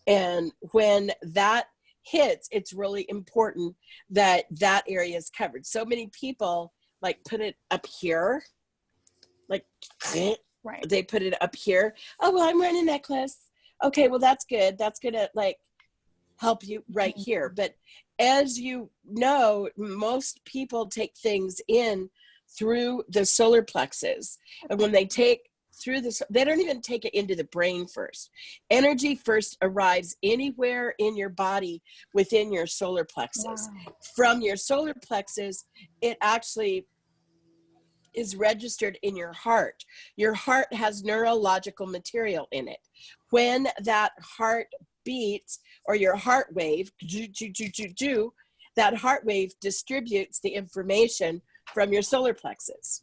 And when that hits, it's really important that that area is covered. So many people like put it up here, like right. They put it up here. Oh, well, I'm wearing a necklace. Okay, well, that's good. That's gonna like help you right here. But as you know, most people take things in through the solar plexus, and when they take through this, they don't even take it into the brain first. Energy first arrives anywhere in your body within your solar plexus. Wow. From your solar plexus, it actually is registered in your heart. Your heart has neurological material in it. When that heart beats, or your heart wave, that heart wave distributes the information from your solar plexus.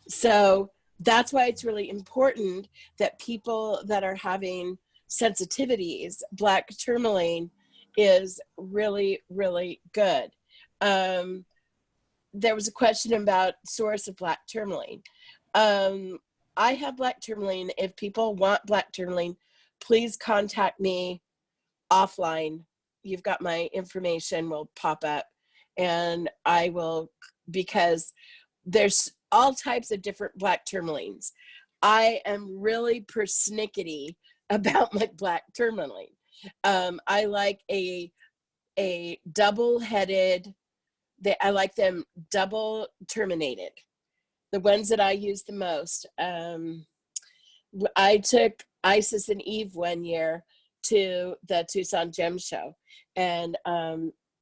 So that's why it's really important that people that are having sensitivities, black tourmaline is really, really good. There was a question about source of black tourmaline. I have black tourmaline. If people want black tourmaline, please contact me offline. You've got my information, will pop up, and I will, because there's all types of different black tourmalines. I am really persnickety about my black tourmaline. I like a double-headed, I like them double terminated. The ones that I use the most. I took Isis and Eve one year to the Tucson Gem Show, and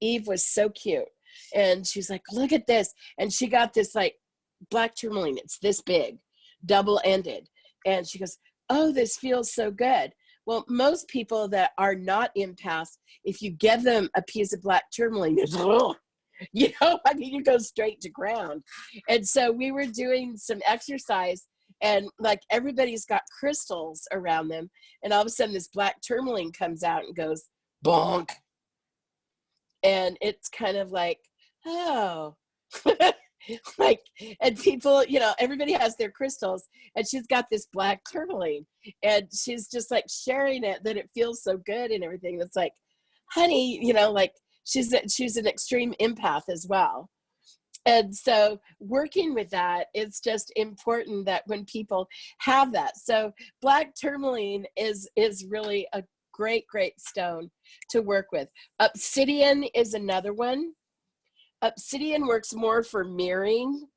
Eve was so cute. And she's like, look at this. And she got this like black tourmaline. It's this big, double-ended. And she goes, oh, this feels so good. Well, most people that are not empaths, if you give them a piece of black tourmaline, you go straight to ground. And so we were doing some exercise, and like everybody's got crystals around them. And all of a sudden this black tourmaline comes out and goes bonk. And it's kind of like, oh, like, and people, everybody has their crystals, and she's got this black tourmaline, and she's just like sharing it, that it feels so good and everything. That's like, honey, like she's an extreme empath as well. And so working with that, it's just important that when people have that. So black tourmaline is really a great stone to work with. Obsidian is another one. Obsidian works more for mirroring,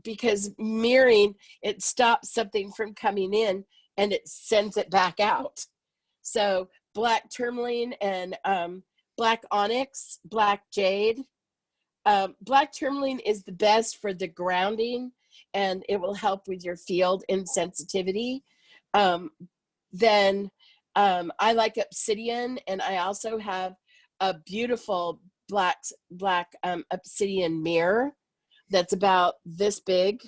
because mirroring, it stops something from coming in and it sends it back out. So black tourmaline and black onyx, black jade. Black tourmaline is the best for the grounding and it will help with your field insensitivity. Then I like obsidian, and I also have a beautiful black obsidian mirror that's about this big,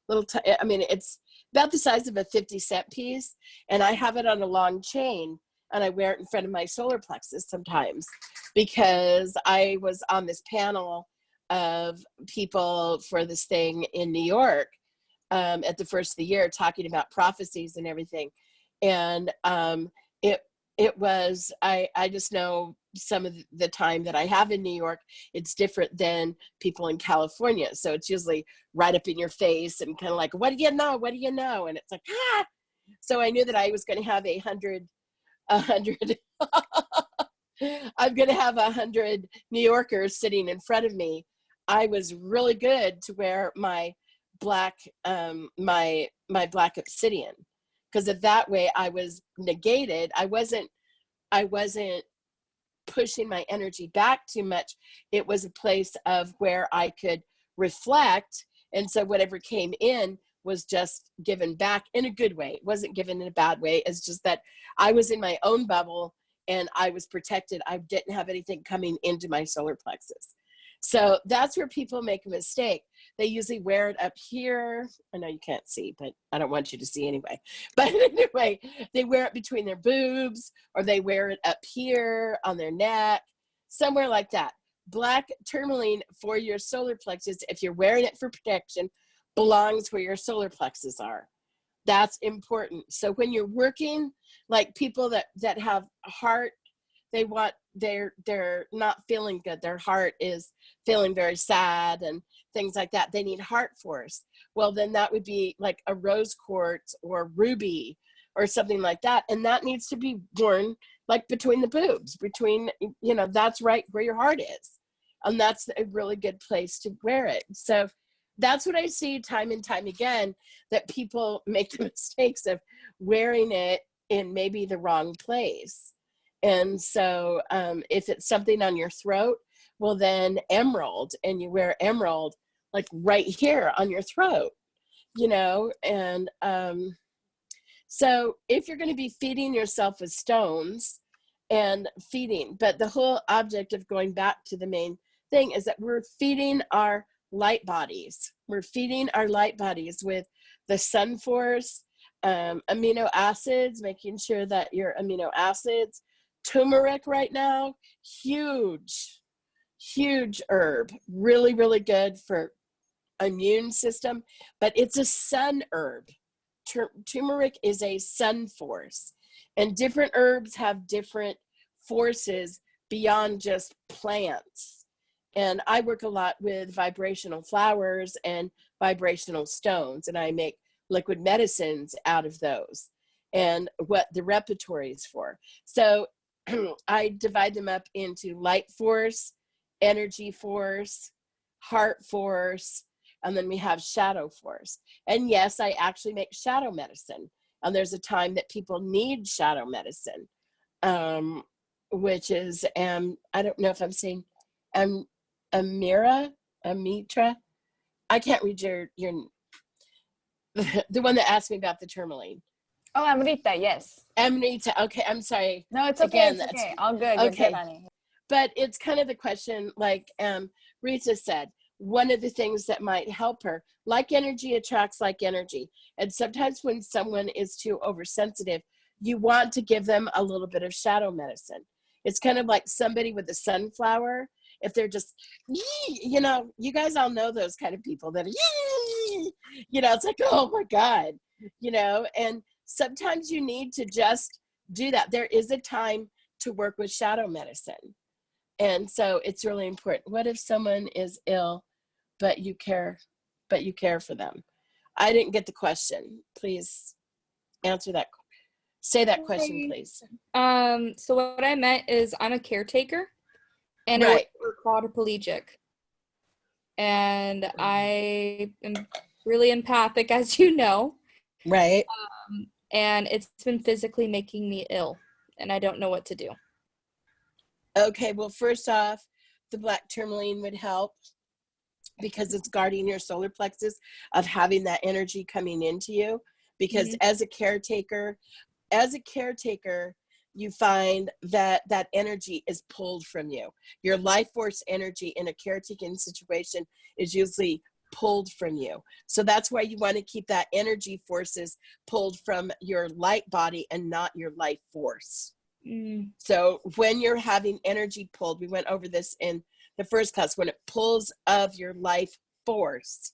I mean, it's about the size of a 50-cent piece, and I have it on a long chain, and I wear it in front of my solar plexus sometimes, because I was on this panel of people for this thing in New York at the first of the year, talking about prophecies and everything. And it was, I just know some of the time that I have in New York, it's different than people in California. So it's usually right up in your face and kind of like, what do you know? What do you know? And it's like, ah. So I knew that I was going to have 100 I'm going to have 100 New Yorkers sitting in front of me. I was really good to wear my black, my black obsidian, because of that way I was negated. I wasn't pushing my energy back too much. It was a place of where I could reflect. And so whatever came in was just given back in a good way. It wasn't given in a bad way. It's just that I was in my own bubble and I was protected. I didn't have anything coming into my solar plexus. So that's where people make a mistake. They usually wear it up here. I know you can't see, but I don't want you to see anyway. But anyway, they wear it between their boobs, or they wear it up here on their neck, somewhere like that. Black tourmaline for your solar plexus, if you're wearing it for protection, belongs where your solar plexus are. That's important. So when you're working, like people that have heart, they're not feeling good. Their heart is feeling very sad and things like that. They need heart force. Well, then that would be like a rose quartz or ruby or something like that. And that needs to be worn like between the boobs, that's right where your heart is. And that's a really good place to wear it. So that's what I see time and time again, that people make the mistakes of wearing it in maybe the wrong place. And so if it's something on your throat, well then emerald, and you wear emerald like right here on your throat, and so if you're going to be feeding yourself with stones and but the whole object of going back to the main thing is that we're feeding our light bodies. We're feeding our light bodies with the sun force, amino acids, making sure that your amino acids, turmeric right now, huge herb, really, really good for immune system, but it's a sun herb. Turmeric is a sun force, and different herbs have different forces beyond just plants. And I work a lot with vibrational flowers and vibrational stones, and I make liquid medicines out of those and what the repertory is for. So I divide them up into light force, energy force, heart force, and then we have shadow force. And yes, I actually make shadow medicine. And there's a time that people need shadow medicine, which is, I don't know if I'm saying, Amitra. I can't read your the one that asked me about the tourmaline. Oh, Amrita, yes. Amrita, okay, I'm sorry. No, it's okay. Again, it's okay. All good. You're okay. Good, honey. But it's kind of the question, like Rita said, one of the things that might help her, like energy attracts like energy. And sometimes when someone is too oversensitive, you want to give them a little bit of shadow medicine. It's kind of like somebody with a sunflower. If they're just, you guys all know those kind of people that, it's like, oh my God, and sometimes you need to just do that. There is a time to work with shadow medicine. And so it's really important. What if someone is ill, but you care for them? I didn't get the question. Please answer that. Say that question, please. So what I meant is I'm a caretaker, and right. we're quadriplegic. And I am really empathic, as you know. Right. And it's been physically making me ill, and I don't know what to do. Okay, well, first off, the black tourmaline would help. because it's guarding your solar plexus of having that energy coming into you. Because as a caretaker, you find that that energy is pulled from you. Your life force energy in a caretaking situation is usually pulled from you. So that's why you want to keep that energy forces pulled from your light body and not your life force. So when you're having energy pulled, we went over this in the first class, when it pulls of your life force,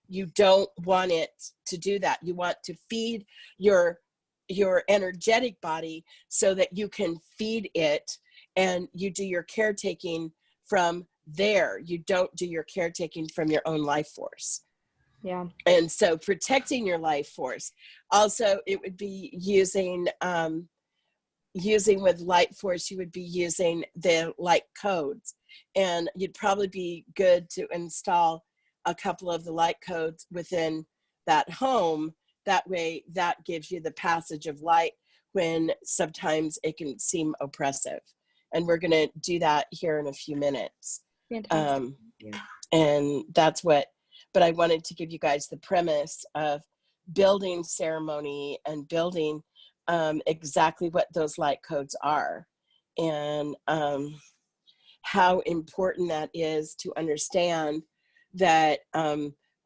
you don't want it to do that. You want to feed your energetic body so that you can feed it, and you do your caretaking from there. You don't do your caretaking from your own life force. Yeah. And so protecting your life force, also it would be using with light force, you would be using the light codes, and you'd probably be good to install a couple of the light codes within that home. That way that gives you the passage of light when sometimes it can seem oppressive. And we're going to do that here in a few minutes. Fantastic. And that's what, but I wanted to give you guys the premise of building ceremony and building exactly what those light codes are, and how important that is to understand that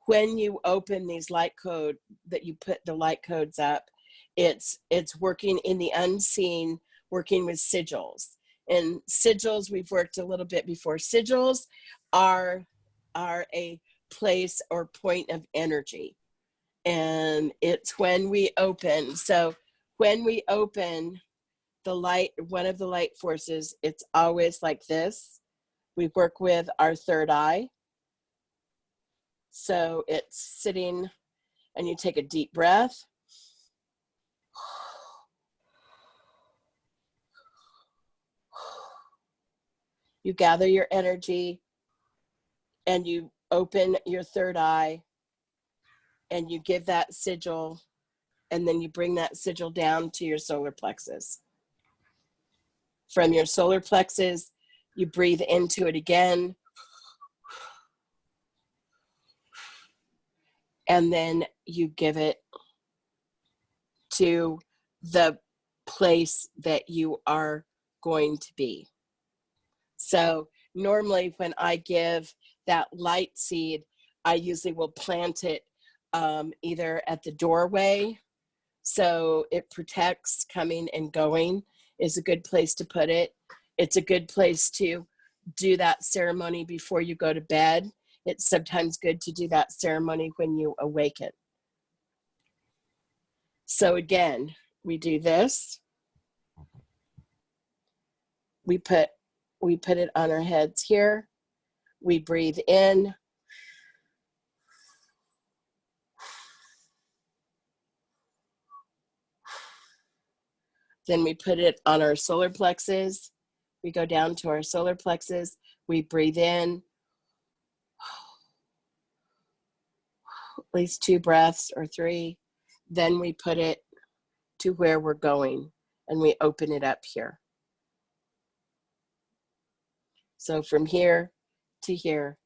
when you open these light code, that you put the light codes up, it's working in the unseen, working with sigils. And sigils, we've worked a little bit before. Sigils are a place or point of energy, and it's when we open. So when we open the light, one of the light forces, it's always like this. We work with our third eye. So it's sitting, and you take a deep breath. You gather your energy, and you open your third eye, and you give that sigil, and then you bring that sigil down to your solar plexus. From your solar plexus, you breathe into it again, and then you give it to the place that you are going to be. So normally when I give that light seed, I usually will plant it either at the doorway, so it protects coming and going, is a good place to put it. It's a good place to do that ceremony before you go to bed. It's sometimes good to do that ceremony when you awaken. So again, we do this. We put it on our heads here. We breathe in. Then we put it on our solar plexus. We go down to our solar plexus. We breathe in. At least 2 breaths or 3. Then we put it to where we're going, and we open it up here. So from here to here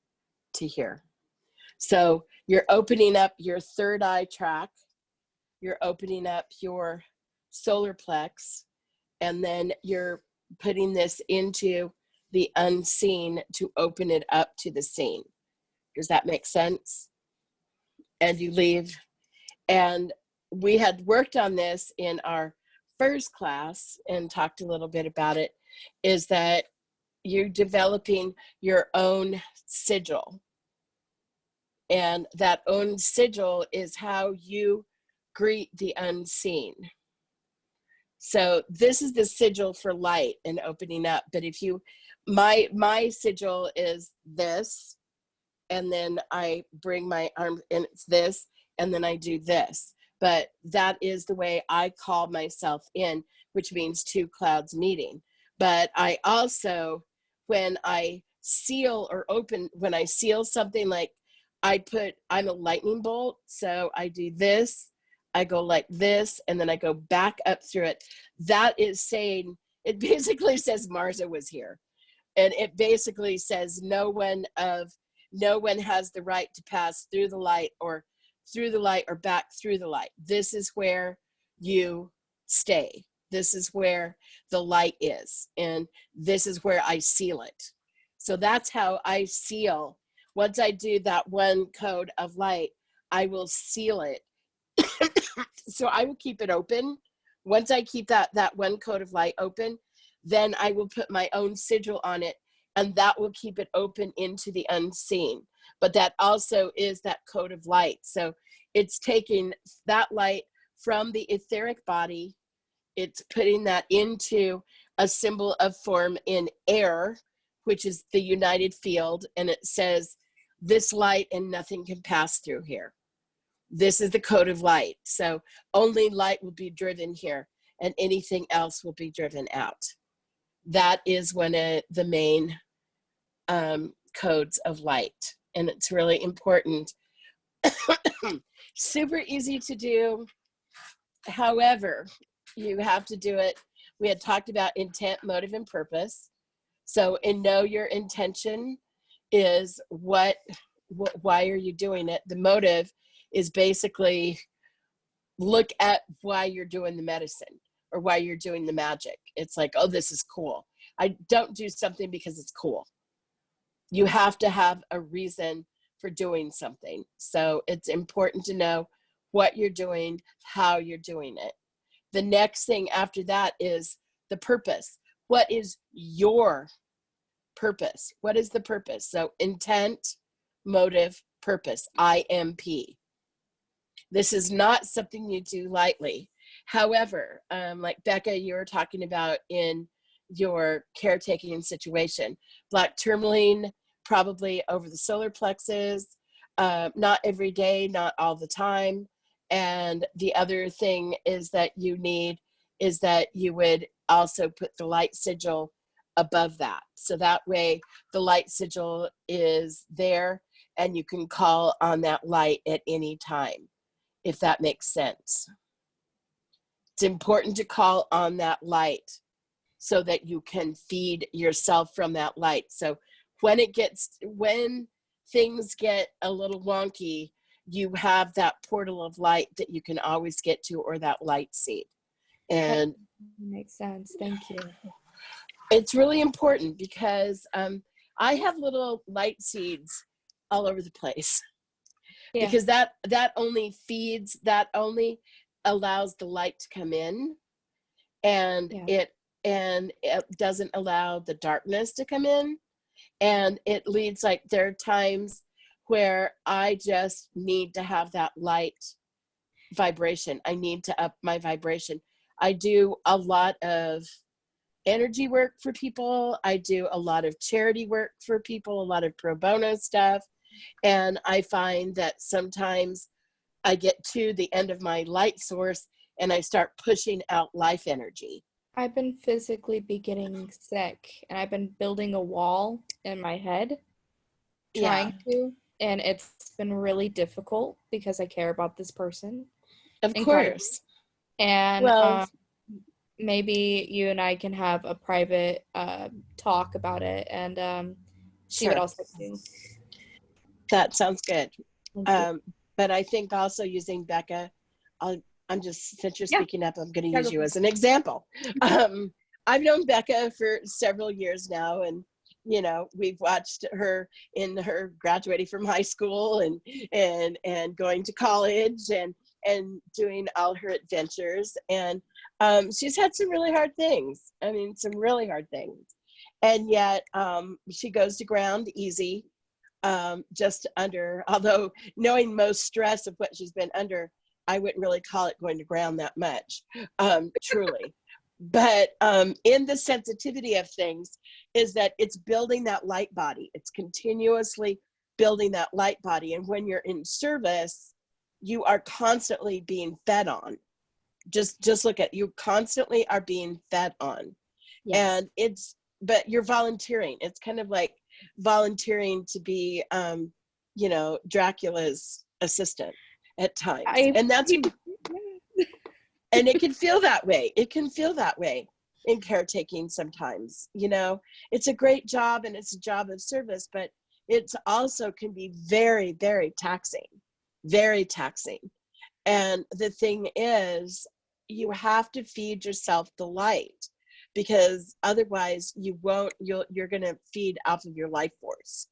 to here. So you're opening up your third eye track. You're opening up your solar plex, and then you're putting this into the unseen to open it up to the seen. Does that make sense? And you leave. And we had worked on this in our first class and talked a little bit about it, is that you're developing your own sigil. And that own sigil is how you greet the unseen. So this is the sigil for light and opening up. But if you, my sigil is this, and then I bring my arm, and it's this, and then I do this. But that is the way I call myself in, which means 2 clouds meeting. But I also, when I seal or open, when I seal something, like I'm a lightning bolt. So I do this, I go like this, and then I go back up through it. That is saying, it basically says Marza was here. And it basically says no one of no one has the right to pass through the light or back through the light. This is where you stay. This is where the light is, and this is where I seal it. So that's how I seal. Once I do that one code of light, I will seal it. So I will keep it open. Once I keep that one code of light open, then I will put my own sigil on it, and that will keep it open into the unseen. But that also is that code of light. So it's taking that light from the etheric body, it's putting that into a symbol of form in air, which is the united field, and it says, this light and nothing can pass through here. This is the code of light. So only light will be driven here, and anything else will be driven out. That is one of the main codes of light, and it's really important. Super easy to do. However, you have to do it. We had talked about intent, motive, and purpose. So in know your intention is why are you doing it? The motive is basically look at why you're doing the medicine or why you're doing the magic. It's like, oh, this is cool. I don't do something because it's cool. You have to have a reason for doing something. So it's important to know what you're doing, how you're doing it. The next thing after that is the purpose. What is your purpose? What is the purpose? So intent, motive, purpose, IMP. This is not something you do lightly. However, like Becca, you were talking about in your caretaking situation, black tourmaline, probably over the solar plexus, not every day, not all the time. And the other thing is that you would also put the light sigil above that. So that way the light sigil is there and you can call on that light at any time, if that makes sense. It's important to call on that light so that you can feed yourself from that light. So when things get a little wonky, you have that portal of light that you can always get to, or that light seed. And that makes sense. Thank you. it's really important because I have little light seeds all over the place. Yeah. Because that only feeds, that only allows the light to come in, and it doesn't allow the darkness to come in. And it leads, like, there are times where I just need to have that light vibration. I need to up my vibration. I do a lot of energy work for people. I do a lot of charity work for people, a lot of pro bono stuff. And I find that sometimes I get to the end of my light source and I start pushing out life energy. I've been physically getting sick, and I've been building a wall in my head, trying to, and it's been really difficult because I care about this person. Of course. And maybe you and I can have a private talk about it and see what else I can do. That sounds good. But I think also using Becca, since you're speaking up, I'm going to use you as an example. I've known Becca for several years now, and we've watched her in her graduating from high school and going to college and doing all her adventures. And she's had some really hard things. I mean, some really hard things. And yet she goes to ground easy, just under, although knowing most stress of what she's been under, I wouldn't really call it going to ground that much, truly. But in the sensitivity of things is that it's building that light body. It's continuously building that light body. And when you're in service, you are constantly being fed on. Just look at, you constantly are being fed on. Yes. And but you're volunteering. It's kind of like volunteering to be, Dracula's assistant at times. And it can feel that way. It can feel that way in caretaking sometimes. It's a great job and it's a job of service, but it's also can be very, very taxing, very taxing. And the thing is, you have to feed yourself the light, because otherwise you're going to feed off of your life force.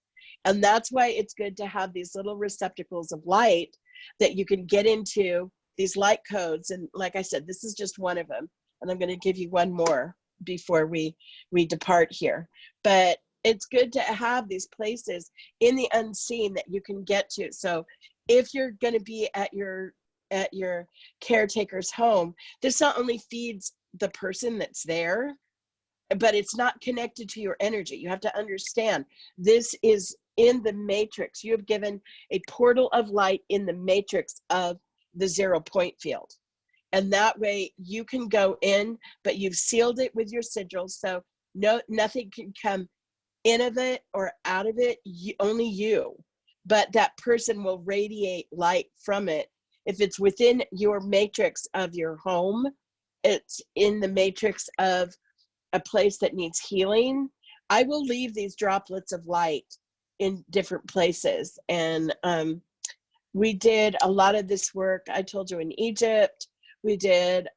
And that's why it's good to have these little receptacles of light that you can get into, these light codes. And like I said, this is just one of them. And I'm going to give you one more before we depart here. But it's good to have these places in the unseen that you can get to. So if you're going to be at your caretaker's home, this not only feeds the person that's there, but it's not connected to your energy. You have to understand, this is in the matrix. You have given a portal of light in the matrix of the 0 point field. And that way you can go in, but you've sealed it with your sigils. So nothing can come in of it or out of it, only you. But that person will radiate light from it. If it's within your matrix of your home, it's in the matrix of a place that needs healing, I will leave these droplets of light in different places. And we did a lot of this work, I told you, in Egypt. We did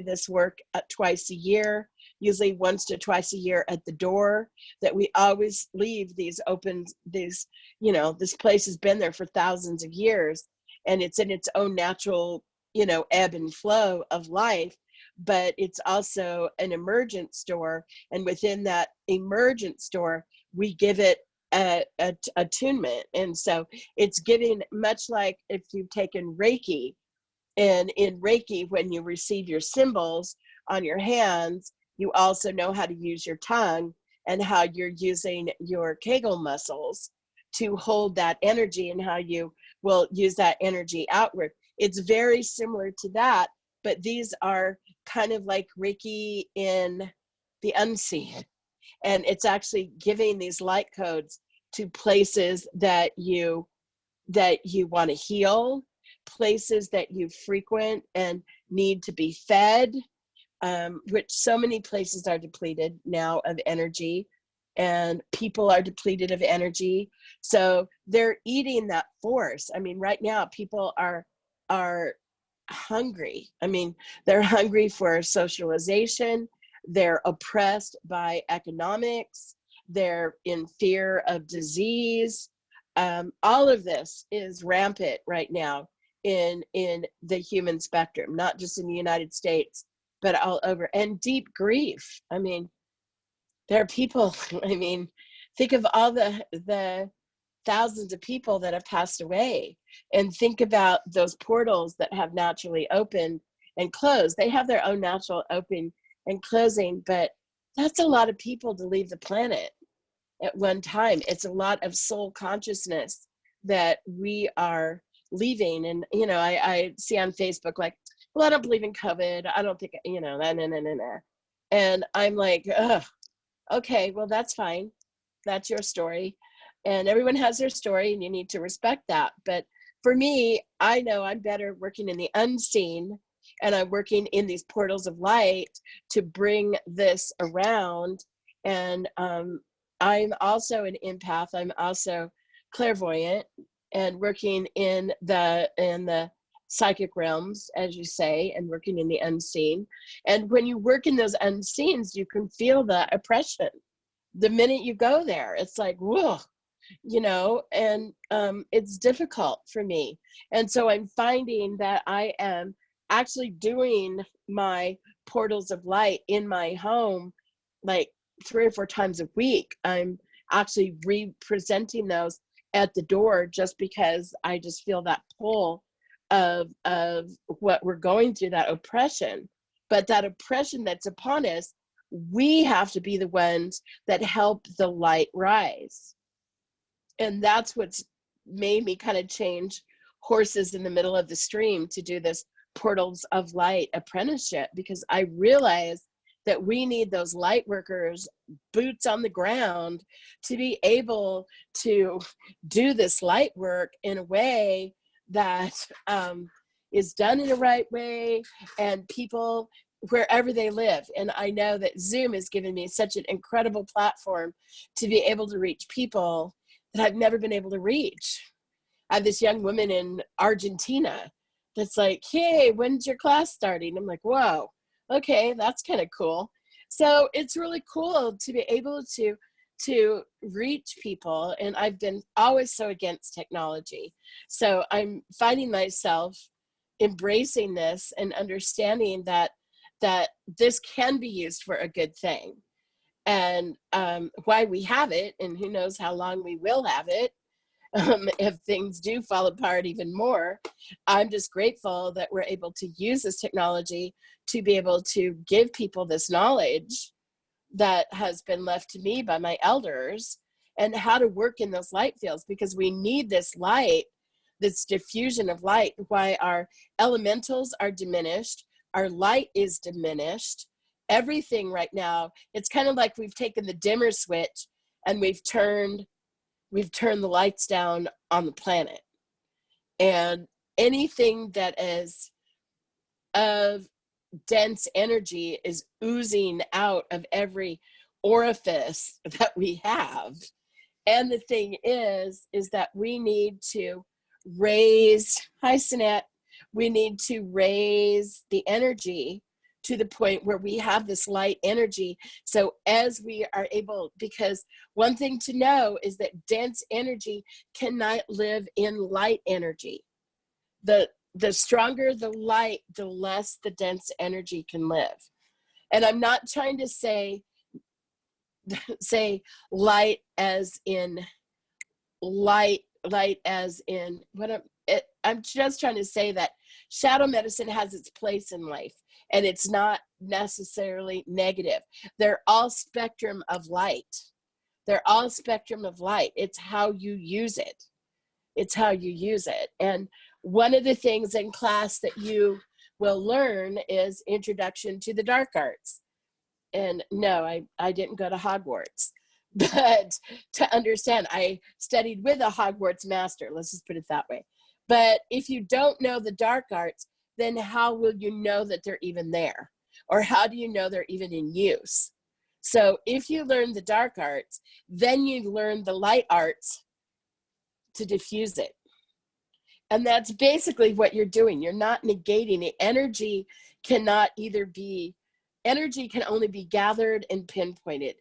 this work twice a year, usually once to twice a year at the door, that we always leave these open, this place has been there for thousands of years, and it's in its own natural, ebb and flow of life. But it's also an emergence door, and within that emergence door, we give it a attunement. And so it's giving, much like if you've taken Reiki, and in Reiki, when you receive your symbols on your hands, you also know how to use your tongue and how you're using your Kegel muscles to hold that energy, and how you will use that energy outward. It's very similar to that, but these are kind of like Reiki in the unseen. And it's actually giving these light codes to places that you want to heal, places that you frequent and need to be fed, which so many places are depleted now of energy, and people are depleted of energy. So they're eating that force. I mean, right now people are hungry. I mean, they're hungry for socialization. They're oppressed by economics. They're in fear of disease. All of this is rampant right now in the human spectrum, not just in the United States, but all over. And deep grief. I mean, there are people, I mean, think of all the thousands of people that have passed away, and think about those portals that have naturally opened and closed. They have their own natural opening and closing, but that's a lot of people to leave the planet at one time. It's a lot of soul consciousness that we are leaving. And I see on Facebook, like, well, I don't believe in COVID, I don't think, and I'm like, ugh, okay, well, that's fine, that's your story, and everyone has their story, and you need to respect that. But for me, I know I'm better working in the unseen, and I'm working in these portals of light to bring this around. And I'm also an empath. I'm also clairvoyant, and working in the psychic realms, as you say, and working in the unseen. And when you work in those unseens, you can feel the oppression. The minute you go there, it's like, whoa, and it's difficult for me. And so I'm finding that I am actually doing my portals of light in my home like 3 or 4 times a week. I'm actually representing those at the door, just because I just feel that pull of what we're going through, that oppression. But that oppression that's upon us, we have to be the ones that help the light rise. And that's what's made me kind of change horses in the middle of the stream to do this portals of light apprenticeship, because I realize that we need those light workers, boots on the ground, to be able to do this light work in a way that is done in the right way, and people wherever they live. And I know that Zoom has given me such an incredible platform to be able to reach people that I've never been able to reach. I have this young woman in Argentina that's like, hey, when's your class starting? I'm like, whoa, okay, that's kind of cool. So it's really cool to be able to reach people. And I've been always so against technology. So I'm finding myself embracing this and understanding that this can be used for a good thing. And why we have it, and who knows how long we will have it, if things do fall apart even more. I'm just grateful that we're able to use this technology to be able to give people this knowledge that has been left to me by my elders, and how to work in those light fields, because we need this light, this diffusion of light. Why our elementals are diminished, our light is diminished. Everything right now, it's kind of like we've taken the dimmer switch and we've turned the lights down on the planet. And anything that is of dense energy is oozing out of every orifice that we have. And the thing is that we need to raise, hi Sinette, we need to raise the energy to the point where we have this light energy. So as we are able, because one thing to know is that dense energy cannot live in light energy. The stronger the light, the less the dense energy can live. And I'm not trying to say light as in I'm just trying to say that shadow medicine has its place in life, and it's not necessarily negative. They're all spectrum of light. They're all spectrum of light. It's how you use it. It's how you use it. And one of the things in class that you will learn is Introduction to the Dark Arts. And no, I didn't go to Hogwarts, but to understand, I studied with a Hogwarts master, let's just put it that way. But if you don't know the dark arts, then how will you know that they're even there? Or how do you know they're even in use? So if you learn the dark arts, then you learn the light arts to diffuse it. And that's basically what you're doing. You're not negating it. Energy can only be gathered and pinpointed.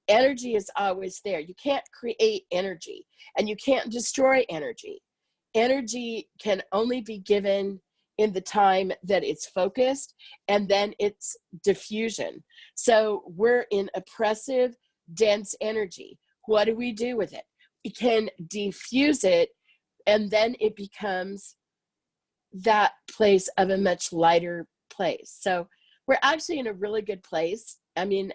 Energy is always there. You can't create energy, and you can't destroy energy. Energy can only be given in the time that it's focused, and then it's diffusion. So we're in oppressive, dense energy. What do we do with it? We can diffuse it, and then it becomes that place of a much lighter place. So we're actually in a really good place. I mean,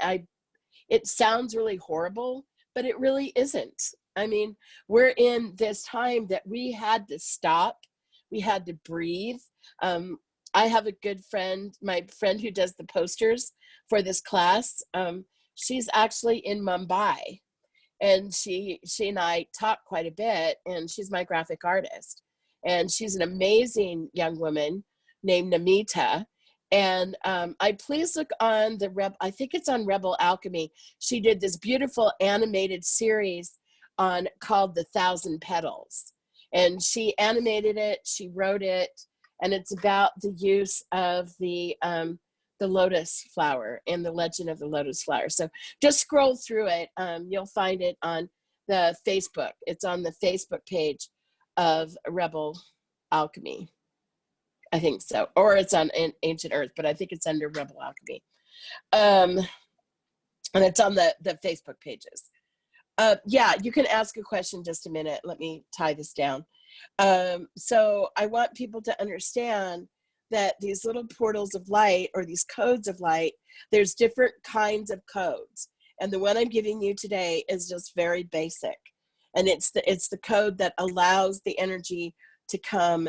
it sounds really horrible, but it really isn't. I mean, we're in this time that we had to stop. We had to breathe. I have a good friend, my friend who does the posters for this class. She's actually in Mumbai, and she and I talk quite a bit, and she's my graphic artist. And she's an amazing young woman named Namita. And please look on I think it's on Rebel Alchemy. She did this beautiful animated series called The Thousand Petals. And she animated it, she wrote it, and it's about the use of the lotus flower and the legend of the lotus flower. So just scroll through it. You'll find it on the Facebook. It's on the Facebook page of Rebel Alchemy. I think so. Or it's on Ancient Earth, but I think it's under Rebel Alchemy. And it's on the Facebook pages. Yeah, you can ask a question just a minute. Let me tie this down. So I want people to understand that these little portals of light, or these codes of light, there's different kinds of codes. And the one I'm giving you today is just very basic. And it's the code that allows the energy to come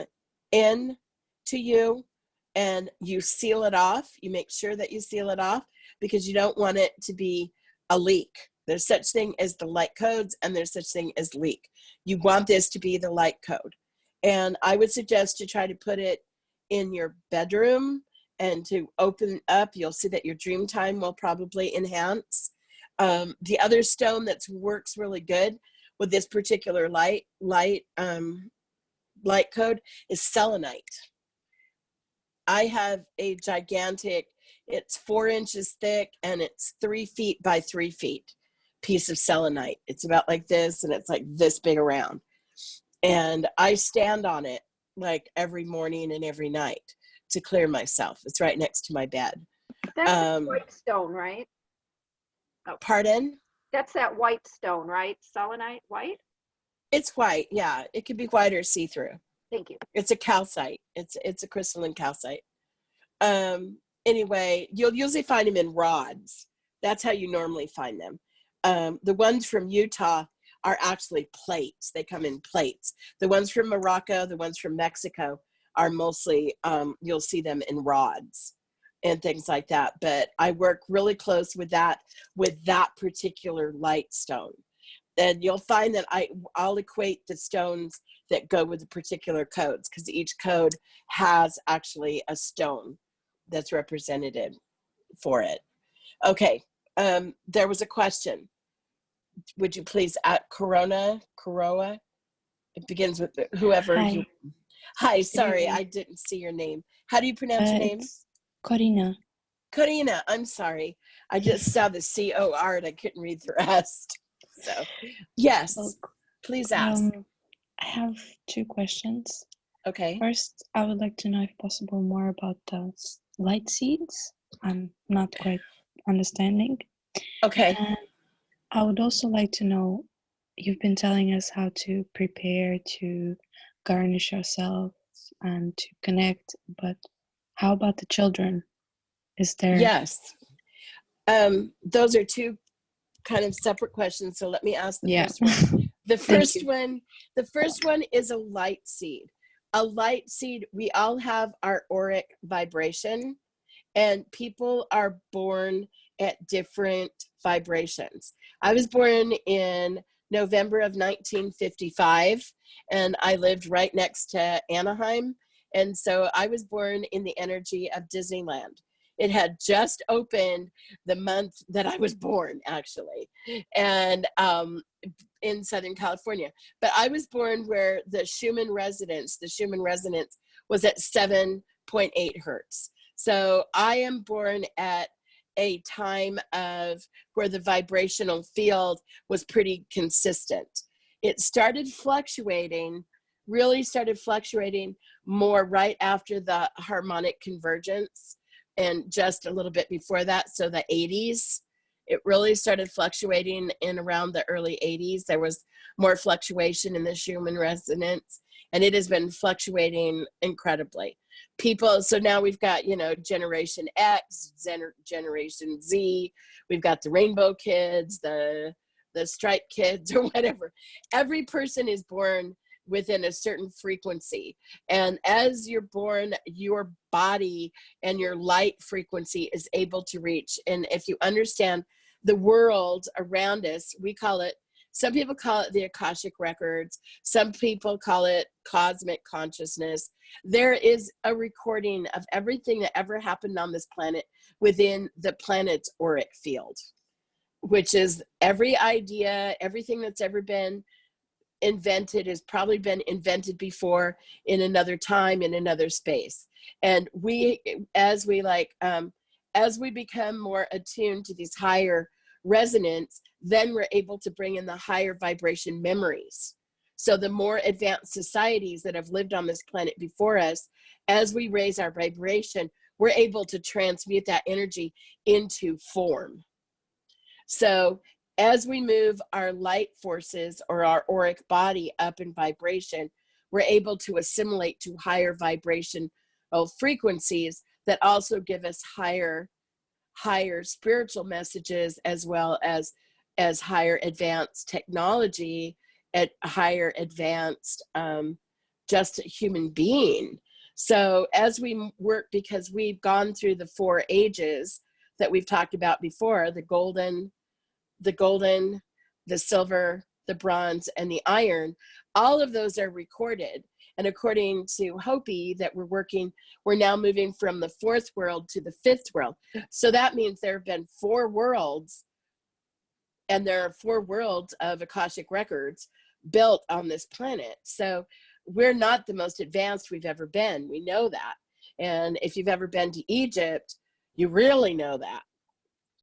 in to you, and you seal it off. You make sure that you seal it off, because you don't want it to be a leak. There's such thing as the light codes, and there's such thing as leak. You want this to be the light code. And I would suggest to try to put it in your bedroom and to open up. You'll see that your dream time will probably enhance. The other stone that works really good with this particular light code is selenite. I have a gigantic, it's 4 inches thick and it's 3 feet by 3 feet piece of selenite. It's about like this and it's like this big around. And I stand on it like every morning and every night to clear myself. It's right next to my bed. That's that white stone, right? Oh. Pardon? That's that white stone, right? Selenite, white? It's white, yeah. It could be white or see-through. Thank you. It's a calcite. It's a crystalline calcite. Anyway, you'll usually find them in rods. That's how you normally find them. The ones from Utah are actually plates. They come in plates. The ones from Morocco, the ones from Mexico are mostly, you'll see them in rods and things like that. But I work really close with that particular light stone. And you'll find that I'll equate the stones that go with the particular codes, because each code has actually a stone that's represented for it. Okay, there was a question. Would you please, Coroa? It begins with whoever. Hi. Hi, sorry, I didn't see your name. How do you pronounce your name? Corina. Corina, I'm sorry. I just saw the C-O-R and I couldn't read the rest. So, yes, please ask. I have 2 questions. Okay. First, I would like to know, if possible, more about the light seeds. I'm not quite understanding. Okay. And I would also like to know, you've been telling us how to prepare to garnish ourselves and to connect, but how about the children? Is there? Yes. Those are 2 kind of separate questions, so let me ask the first one. The first one is a light seed. A light seed, we all have our auric vibration, and people are born at different vibrations. I was born in November of 1955, and I lived right next to Anaheim, and so I was born in the energy of Disneyland. It had just opened the month that I was born, actually, and in Southern California. But I was born where the Schumann resonance was at 7.8 hertz. So I am born at a time of where the vibrational field was pretty consistent. It started fluctuating, really started fluctuating more right after the harmonic convergence, and just a little bit before that, so the 80s. It really started fluctuating in around the early 80s. There was more fluctuation in the Schumann resonance, and it has been fluctuating incredibly. So now we've got, Generation X, Generation Z, we've got the Rainbow Kids, the Stripe Kids, or whatever. Every person is born within a certain frequency. And as you're born, your body and your light frequency is able to reach. And if you understand the world around us, some people call it the Akashic Records. Some people call it cosmic consciousness. There is a recording of everything that ever happened on this planet within the planet's auric field, which is every idea, everything that's ever been invented has probably been invented before in another time, in another space. And as we become more attuned to these higher resonance, then we're able to bring in the higher vibration memories. So the more advanced societies that have lived on this planet before us, as we raise our vibration, we're able to transmute that energy into form. So as we move our light forces or our auric body up in vibration, we're able to assimilate to higher vibrational frequencies that also give us higher spiritual messages, as well as higher advanced technology, at higher advanced just human being. So as we work, because we've gone through the 4 ages that we've talked about before, the golden, the silver, the bronze, and the iron, all of those are recorded. And according to Hopi, that we're now moving from the 4th world to the 5th world. So that means there have been 4 worlds And there are 4 worlds of Akashic records built on this planet. So we're not the most advanced we've ever been. We know that. And if you've ever been to Egypt, you really know that.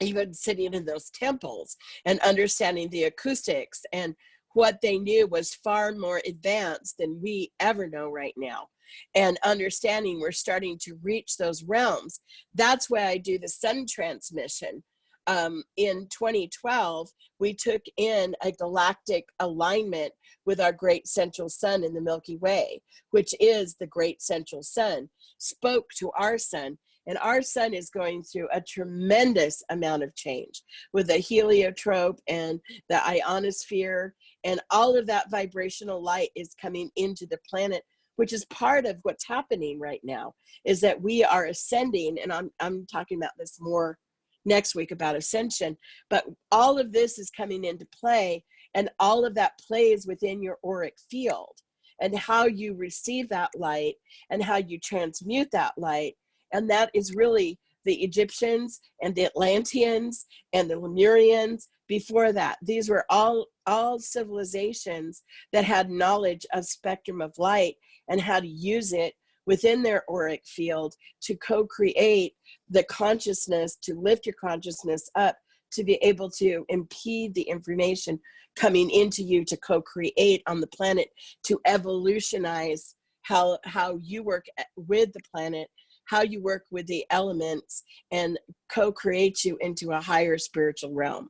Even sitting in those temples and understanding the acoustics, and what they knew was far more advanced than we ever know right now. And understanding we're starting to reach those realms. That's why I do the sun transmission. In 2012, we took in a galactic alignment with our great central sun in the Milky Way, which is the great central sun, spoke to our sun. And our sun is going through a tremendous amount of change with the heliotrope and the ionosphere, and all of that vibrational light is coming into the planet, which is part of what's happening right now, is that we are ascending. And I'm talking about this more next week about ascension, but all of this is coming into play, and all of that plays within your auric field, and how you receive that light and how you transmute that light. And that is really the Egyptians and the Atlanteans and the Lemurians before that. These were all civilizations that had knowledge of spectrum of light and how to use it within their auric field to co-create the consciousness, to lift your consciousness up, to be able to impede the information coming into you, to co-create on the planet, to evolutionize how you work with the planet, how you work with the elements, and co-create you into a higher spiritual realm.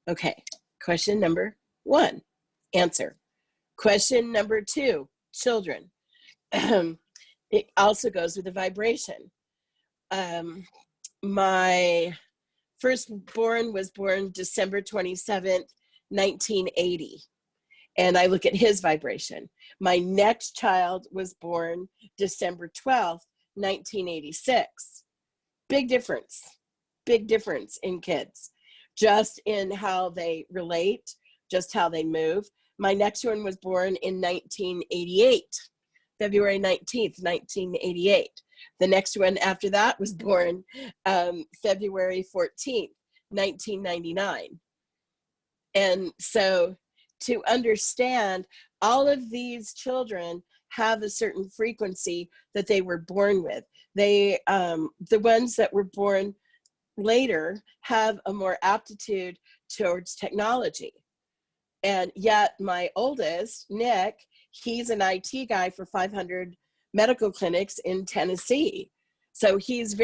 Okay, question number 1, answer. Question number 2, children. It also goes with the vibration. My firstborn was born December 27th, 1980. And I look at his vibration. My next child was born December 12th, 1986. Big difference in kids, just in how they relate, just how they move. My next one was born in 1988, February 19th, 1988. The next one after that was born February 14th, 1999. And so to understand, all of these children have a certain frequency that they were born with. They, the ones that were born later have a more aptitude towards technology. And yet my oldest, Nick, he's an IT guy for 500 medical clinics in Tennessee. So he's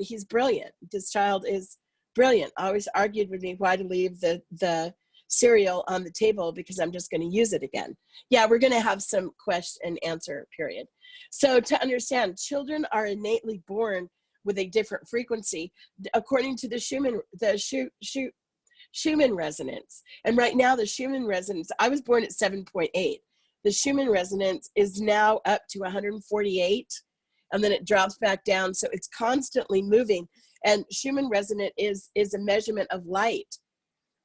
he's brilliant. This child is brilliant. Always argued with me why to leave the cereal on the table, because I'm just going to use it again. Yeah, we're going to have some question and answer period. So to understand, children are innately born with a different frequency according to the Schumann resonance. And right now the Schumann resonance, I was born at 7.8. The Schumann resonance is now up to 148, and then it drops back down. So it's constantly moving. And Schumann resonance is a measurement of light,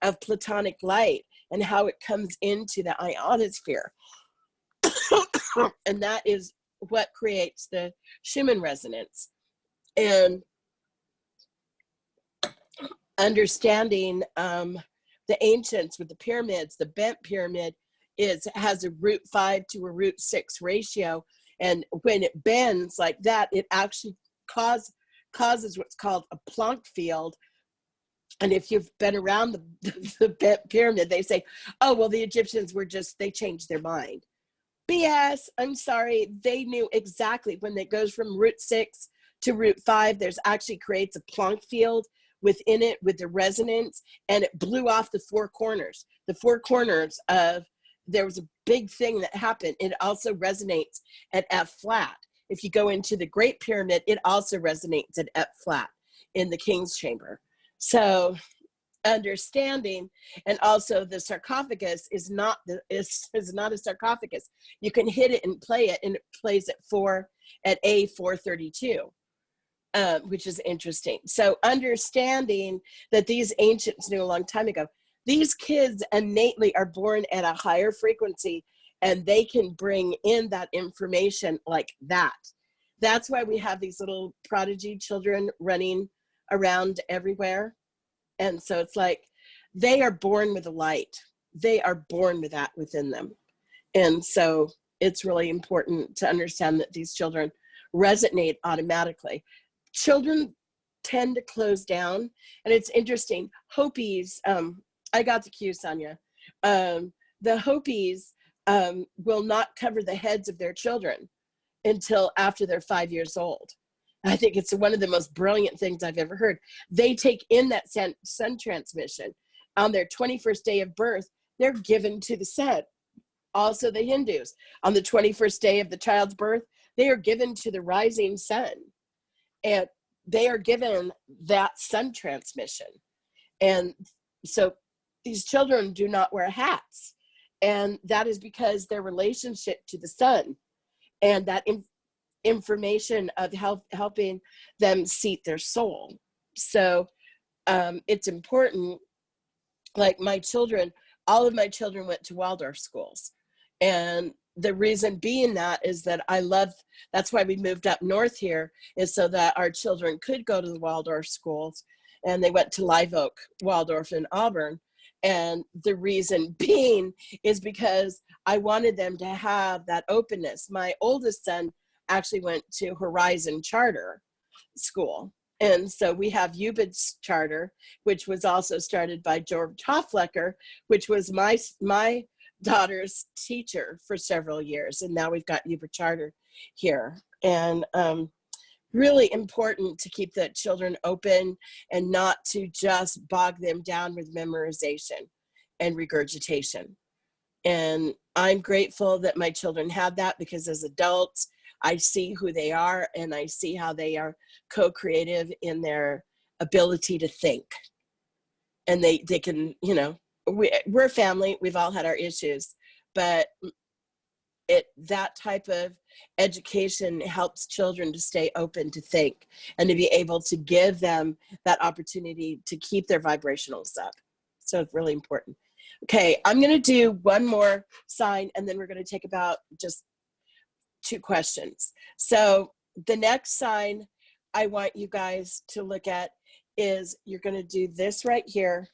of platonic light, and how it comes into the ionosphere. And that is what creates the Schumann resonance. And understanding the ancients with the pyramids, the bent pyramid has a root 5 to a root 6 ratio. And when it bends like that, it actually causes what's called a Planck field. And if you've been around the bent pyramid, they say, oh, well, the Egyptians they changed their mind. BS, I'm sorry. They knew exactly when it goes from root 6 to root 5, there's actually creates a Planck field within it with the resonance, and it blew off the 4 corners. The 4 corners of, there was a big thing that happened. It also resonates at F flat. If you go into the Great Pyramid, it also resonates at F flat in the King's Chamber. So understanding, and also the sarcophagus is not a sarcophagus. You can hit it and play it, and it plays at A432. Which is interesting. So understanding that these ancients knew a long time ago, these kids innately are born at a higher frequency, and they can bring in that information like that. That's why we have these little prodigy children running around everywhere. And so it's like, they are born with a light. They are born with that within them. And so it's really important to understand that these children resonate automatically. Children tend to close down, and it's interesting. Hopis, I got the cue, Sonia. The Hopis will not cover the heads of their children until after they're 5 years old. I think it's one of the most brilliant things I've ever heard. They take in that sun transmission. On their 21st day of birth, they're given to the sun. Also the Hindus, on the 21st day of the child's birth, they are given to the rising sun. And they are given that sun transmission. And so these children do not wear hats. And that is because their relationship to the sun and that information of helping them seat their soul. So it's important, like my children, all of my children went to Waldorf schools. And the reason being that is that that's why we moved up north here, is so that our children could go to the Waldorf schools. And they went to Live Oak Waldorf in Auburn. And the reason being is because I wanted them to have that openness. My oldest son actually went to Horizon Charter School. And so we have Ubid's Charter, which was also started by George Hofflecker, which was my daughter's teacher for several years. And now we've got Ubid Charter here. And really important to keep the children open and not to just bog them down with memorization and regurgitation. And I'm grateful that my children had that, because as adults, I see who they are and I see how they are co-creative in their ability to think. And they can, you know, we're a family, we've all had our issues, but that type of education helps children to stay open to think and to be able to give them that opportunity to keep their vibrationals up. So it's really important. Okay, I'm going to do one more sign and then we're going to take about just 2 questions. So the next sign I want you guys to look at is you're going to do this right here.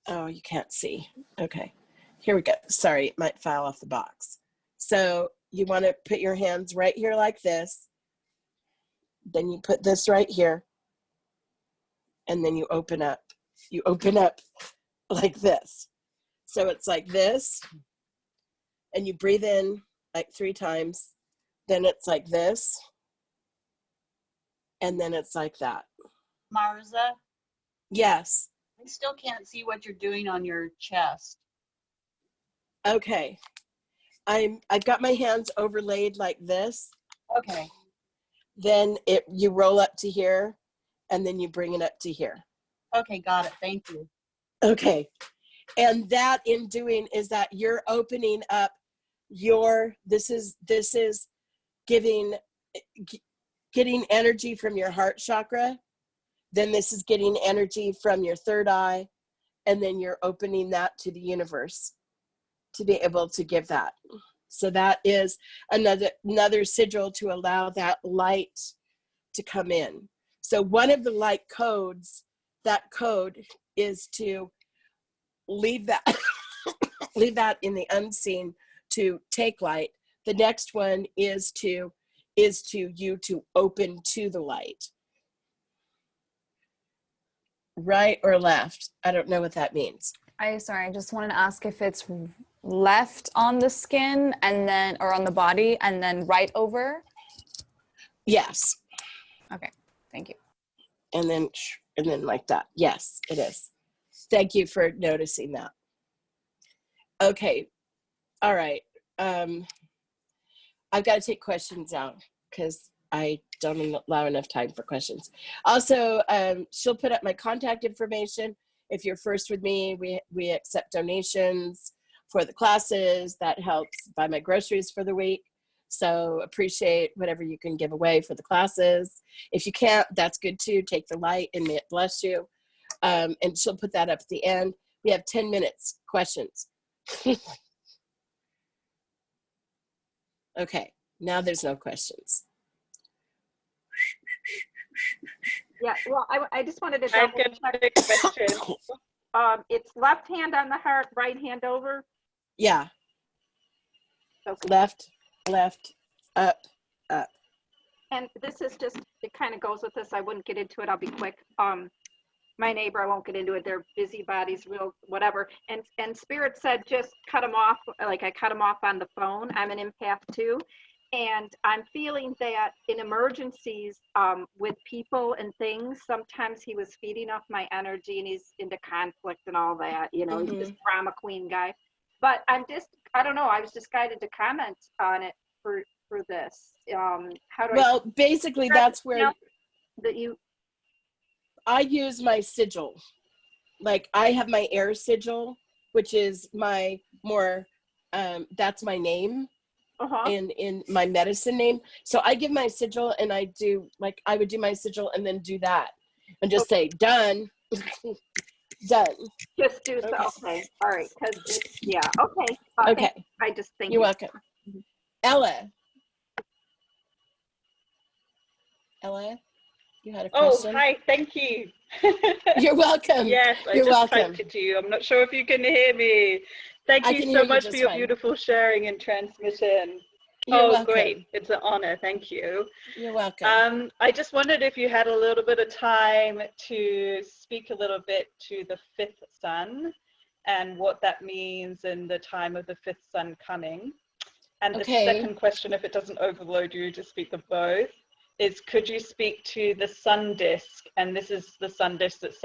Oh, you can't see. Okay, here we go. Sorry, it might file off the box. So you want to put your hands right here like this. Then you put this right here. And then you open up. You open up like this. So it's like this. And you breathe in like 3 times. Then it's like this. And then it's like that. Marza, Yes. I still can't see what you're doing on your chest. Okay. I've got my hands overlaid like this. Okay. Then you roll up to here, and then you bring it up to here. Okay, got it. Thank you. Okay. And that in doing is that you're opening up this is getting energy from your heart chakra. Then this is getting energy from your 3rd eye. And then you're opening that to the universe to be able to give that. So that is another sigil to allow that light to come in. So one of the light codes, that code is to leave that leave that in the unseen to take light. The next one is to open to the light. Right or left? I don't know what that means. I just wanted to ask if it's left on the skin and then, or on the body, and then right over. Yes. Okay, thank you. And then like that. Yes, it is. Thank you for noticing that. Okay. All right. I've got to take questions now because I don't allow enough time for questions. Also, she'll put up my contact information. If you're first with me, we accept donations for the classes. That helps buy my groceries for the week. So appreciate whatever you can give away for the classes. If you can't, that's good too. Take the light and may it bless you. And she'll put that up at the end. We have 10 minutes. Questions. Okay, now there's no questions. Yeah, well, I just wanted to I've double got check. a question. It's left hand on the heart, right hand over. Yeah. Okay. Left, left, up, up. And this is just, it kind of goes with this. I wouldn't get into it. I'll be quick. My neighbor, I won't get into it. They're busybodies, real whatever. And Spirit said, just cut them off. Like I cut them off on the phone. I'm an empath too. And I'm feeling that in emergencies with people and things, sometimes he was feeding off my energy and he's into conflict and all that. You know, he's this drama queen guy. But I don't know. I was just guided to comment on it for this. How do basically that's where that you I use my sigil. Like I have my air sigil, which is my more that's my name in my medicine name. So I give my sigil and I do like I would do my sigil and then do that and just say done. Done. Just do so. Okay. All right. Because yeah. Okay. Okay. I just think you're welcome. Ella, you had a question? Oh, hi, thank you. You're welcome. Yes, I You're just welcome. typed it to you. I'm not sure if you can hear me. Thank you so much for your beautiful sharing and transmission. You're welcome. Great. It's an honor. Thank you. You're welcome. I just wondered if you had a little bit of time to speak a little bit to the fifth sun and what that means in the time of the fifth sun coming. And the second question, if it doesn't overload you, to speak of both, is could you speak to the sun disk? And this is the sun disk that's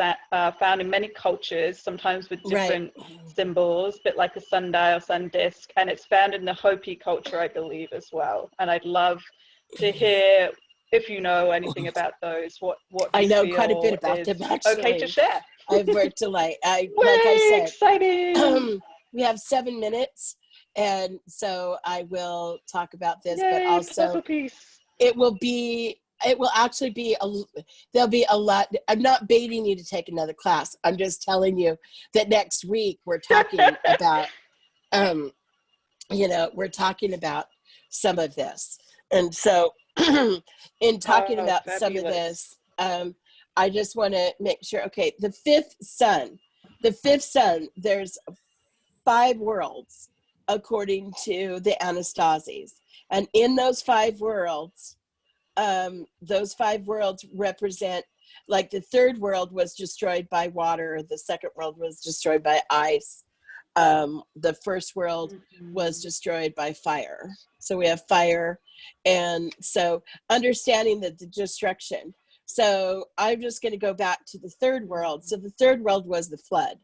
found in many cultures, sometimes with different symbols, but like a sundial, sun disk, and it's found in the Hopi culture, I believe, as well. And I'd love to hear if you know anything about those. What I know quite a bit about them, actually. Okay to share. I've worked like I said, exciting. We have 7 minutes, and so I will talk about this. Yay, but also puzzle piece. It will actually be there'll be a lot. I'm not baiting you to take another class. I'm just telling you that next week we're talking about we're talking about some of this. And so in talking about fabulous. some of this, I just want to make sure, okay, the fifth sun, there's 5 worlds according to the Anastasis. And in those 5 worlds represent, like the third world was destroyed by water, the second world was destroyed by ice, the first world was destroyed by fire. So we have fire, and so understanding that the destruction. So I'm just going to go back to the third world. So the third world was the flood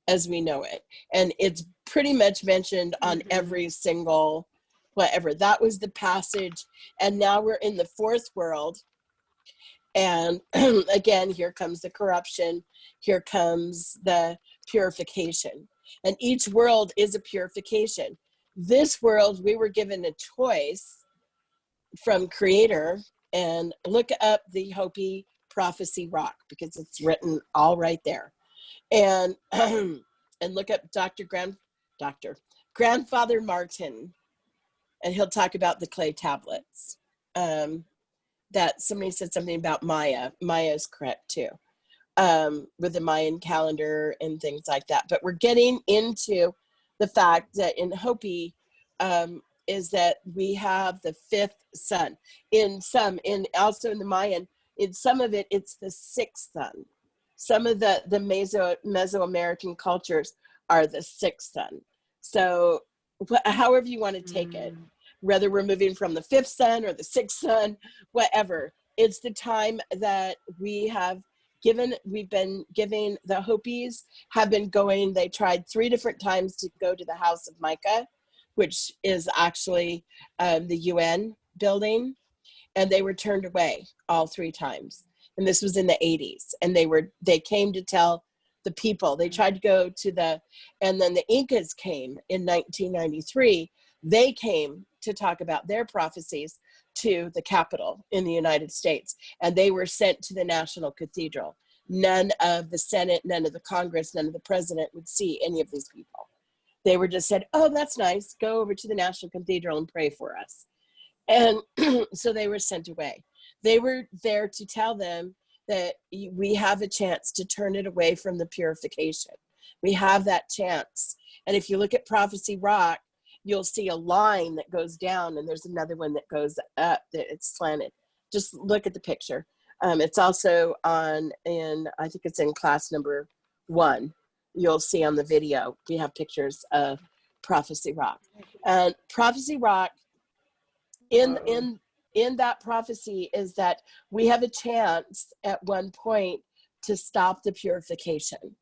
as we know it, and it's pretty much mentioned on every single whatever. That was the passage, and now we're in the fourth world, and again, here comes the corruption, here comes the purification, and each world is a purification. This world, we were given a choice from Creator, and look up the Hopi Prophecy Rock because it's written all right there, and look up Grandfather Martin, and he'll talk about the clay tablets. That somebody said something about Maya. Maya is correct too, with the Mayan calendar and things like that. But we're getting into the fact that in Hopi is that we have the fifth sun. Also in the Mayan, in some of it, it's the sixth sun. Some of the Mesoamerican cultures are the sixth sun. So however you want to take it, whether we're moving from the fifth sun or the sixth sun, whatever, it's the time that we've been giving. The Hopis have been going, they tried 3 different times to go to the House of Micah, which is actually the UN building, and they were turned away all 3 times. And this was in the 80s, and they came to tell the people. They tried to go to and then the Incas came in 1993. They came to talk about their prophecies to the Capitol in the United States, and they were sent to the National Cathedral. None of the Senate, none of the Congress, none of the president would see any of these people. They were just said, oh, that's nice, go over to the National Cathedral and pray for us. And so they were sent away. They were there to tell them that we have a chance to turn it away from the purification. We have that chance. And if you look at Prophecy Rock, you'll see a line that goes down, and there's another one that goes up, that it's slanted. Just look at the picture. It's also I think it's in class number 1. You'll see on the video, we have pictures of Prophecy Rock. And Prophecy Rock, in that prophecy, is that we have a chance at one point to stop the purification.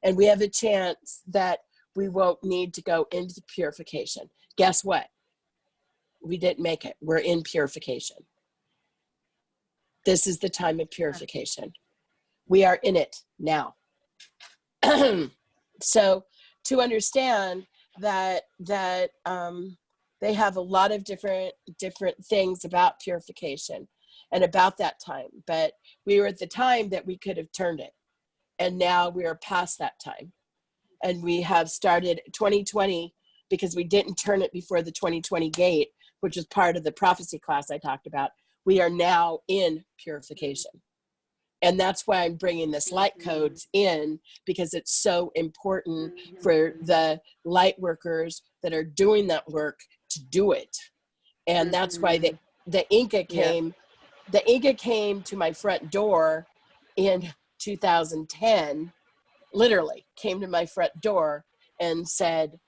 And we have a chance that we won't need to go into purification. Guess what? We didn't make it. We're in purification. This is the time of purification. We are in it now. So to understand that they have a lot of different things about purification and about that time, but we were at the time that we could have turned it, and now we are past that time, and we have started 2020 because we didn't turn it before the 2020 gate, which is part of the prophecy class I talked about. We are now in purification. And that's why I'm bringing this light codes in, because it's so important for the light workers that are doing that work to do it. And that's why the Inca came, the Inca came to my front door in 2010, literally came to my front door and said,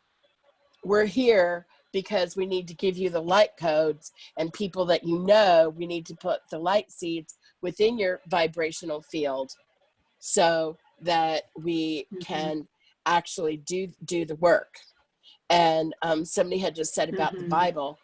we're here because we need to give you the light codes, and people that you know, we need to put the light seeds within your vibrational field so that we can actually do the work. And somebody had just said about the Bible,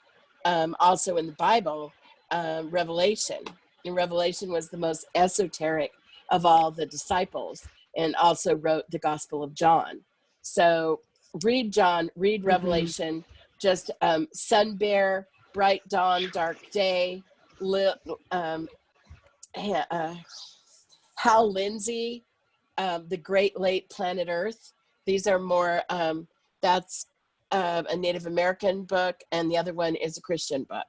also in the Bible, Revelation. And Revelation was the most esoteric of all the disciples, and also wrote the Gospel of John. So read John, read Revelation, just sun bear, bright dawn, dark day, Hal Lindsey, The Great Late Planet Earth. These are more, that's a Native American book, and the other one is a Christian book.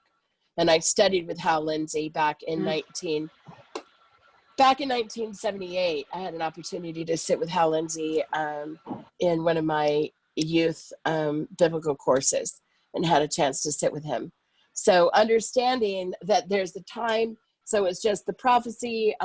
And I studied with Hal Lindsey back in 1978. I had an opportunity to sit with Hal Lindsey in one of my youth biblical courses, and had a chance to sit with him. So understanding that there's the time, so it's just the prophecy,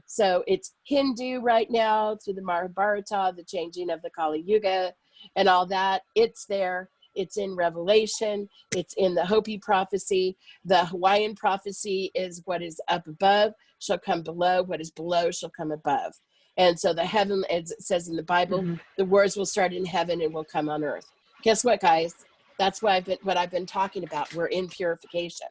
so it's Hindu right now through the Mahabharata, the changing of the Kali Yuga and all that. It's there. It's in Revelation. It's in the Hopi prophecy. The Hawaiian prophecy is what is up above shall come below. What is below shall come above. And so the heaven, as it says in the Bible, the wars will start in heaven and will come on earth. Guess what, guys? That's what I've been talking about. We're in purification.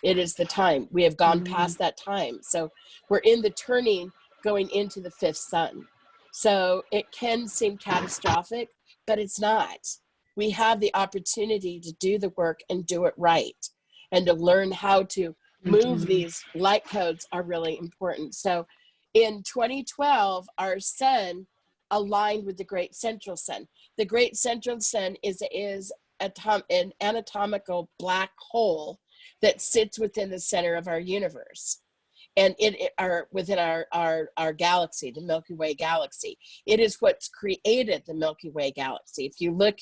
It is the time. We have gone past that time. So we're in the turning, going into the 5th sun. So it can seem catastrophic, but it's not. We have the opportunity to do the work and do it right, and to learn how to move these light codes are really important. So in 2012, our sun aligned with the great central sun. The great central sun is an anatomical black hole that sits within the center of our universe, and within our galaxy, the Milky Way galaxy. It is what's created the Milky Way galaxy. If you look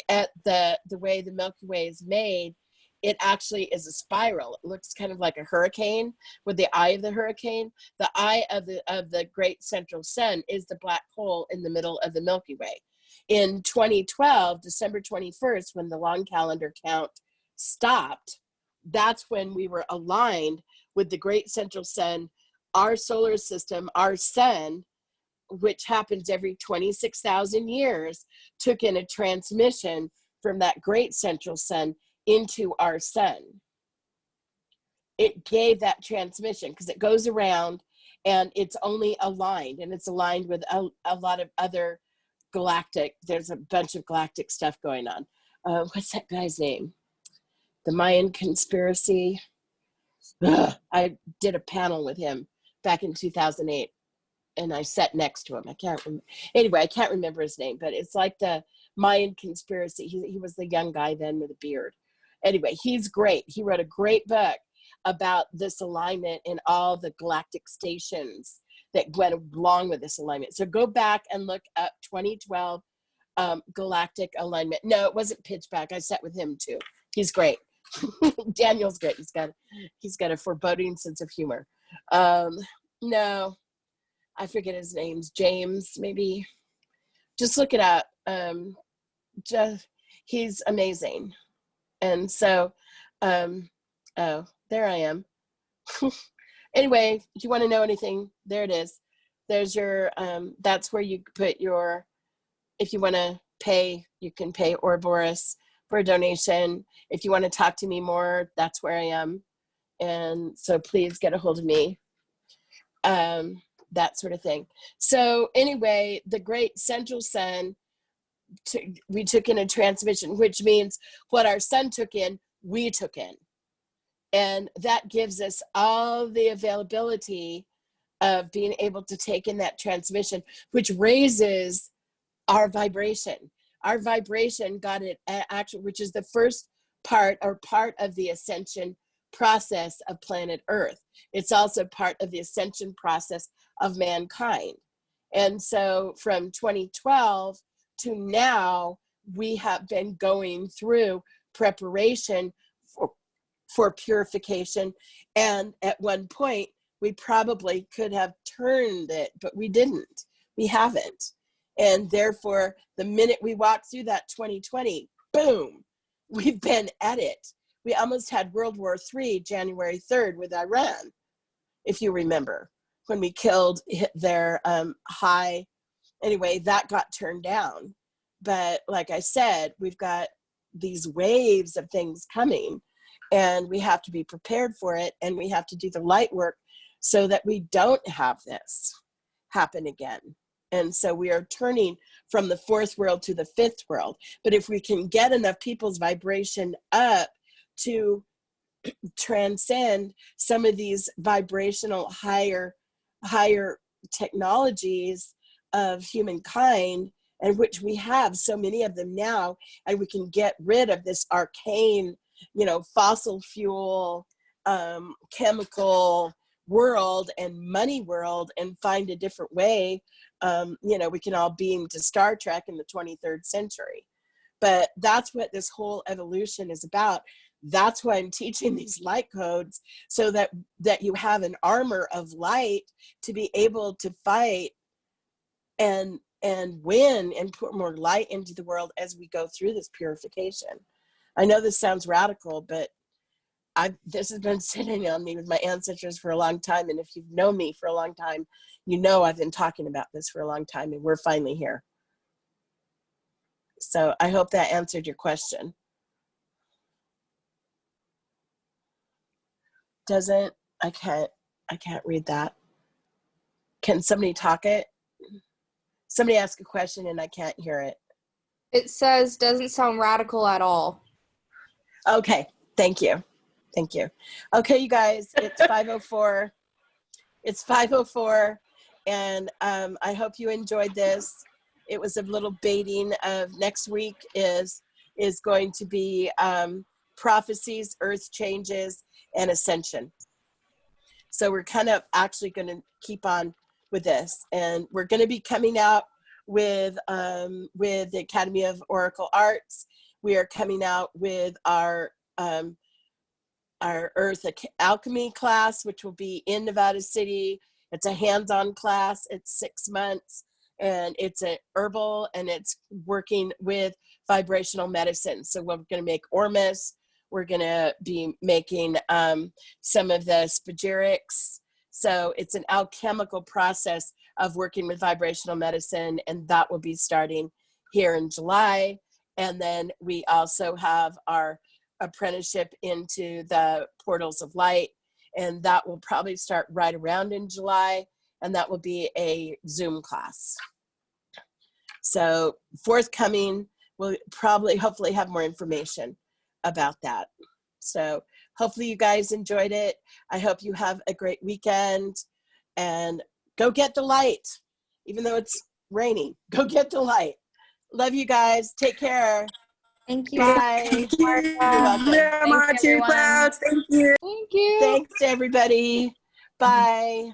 at the way the Milky Way is made, it actually is a spiral. It looks kind of like a hurricane with the eye of the hurricane. The eye of the great central sun is the black hole in the middle of the Milky Way. In 2012, December 21st, when the long calendar count stopped, that's when we were aligned with the great central sun, our solar system, our sun, which happens every 26,000 years, took in a transmission from that great central sun into our sun. It gave that transmission because it goes around and it's only aligned, and it's aligned with a lot of other galactic, there's a bunch of galactic stuff going on. What's that guy's name? The Mayan conspiracy. I did a panel with him back in 2008, and I sat next to him. I can't remember his name, but it's like the Mayan conspiracy. He was the young guy then with a beard. Anyway, he's great. He wrote a great book about this alignment in all the galactic stations that went along with this alignment. So go back and look up 2012 galactic alignment. No, it wasn't Pitchback. I sat with him too. He's great. Daniel's great. He's got a foreboding sense of humor. No, I forget his name's James, maybe. Just look it up. He's amazing. And so, oh, there I am. Anyway, if you want to know anything, there it is. There's your, that's where you put your, if you want to pay, you can pay Ouroboros for a donation. If you want to talk to me more, that's where I am. And so please get a hold of me. That sort of thing. So anyway, the great central sun, we took in a transmission, which means what our sun took in, we took in. And that gives us all the availability of being able to take in that transmission, which raises our vibration. Our vibration got it actually, which is the first part or part of the ascension process of planet Earth. It's also part of the ascension process of mankind. And so from 2012 to now, we have been going through preparation for purification. And at one point, we probably could have turned it, but we didn't. We haven't. And therefore, the minute we walked through that 2020, boom, we've been at it. We almost had World War III, January 3rd with Iran, if you remember, when we killed their high. Anyway, that got turned down. But like I said, we've got these waves of things coming, and we have to be prepared for it, and we have to do the light work so that we don't have this happen again. And so we are turning from the fourth world to the fifth world. But if we can get enough people's vibration up to transcend some of these vibrational higher technologies of humankind, and which we have so many of them now, and we can get rid of this arcane, fossil fuel, chemical world and money world, and find a different way. We can all beam to Star Trek in the 23rd century. But that's what this whole evolution is about. That's why I'm teaching these light codes, so that you have an armor of light to be able to fight and win and put more light into the world as we go through this purification. I know this sounds radical, but this has been sitting on me with my ancestors for a long time. And if you've known me for a long time, you know I've been talking about this for a long time, and we're finally here. So I hope that answered your question. Doesn't? I can't read that. Can somebody talk it? Somebody ask a question and I can't hear it. It says, doesn't sound radical at all. Okay, thank you. Thank you. Okay, you guys, it's 5:04. It's 5:04, and I hope you enjoyed this. It was a little baiting of next week is going to be prophecies, earth changes, and ascension. So we're kind of actually going to keep on with this, and we're going to be coming out with the Academy of Oracle Arts. We are coming out with our Earth Alchemy class, which will be in Nevada City. It's a hands-on class. It's 6 months, and it's a herbal, and it's working with vibrational medicine. So we're going to make ormus. We're going to be making some of the spagyrics. So it's an alchemical process of working with vibrational medicine, and that will be starting here in July. And then we also have our apprenticeship into the portals of light, and that will probably start right around in July, and that will be a Zoom class. So forthcoming, we'll probably hopefully have more information about that. So hopefully you guys enjoyed it. I hope you have a great weekend, and go get the light. Even though it's raining, go get the light. Love you guys. Take care. Thank you. Bye. Thank you. You're welcome. Thanks, Thanks, two everyone. clouds. Thank you. Thank you. Thanks, everybody. Bye.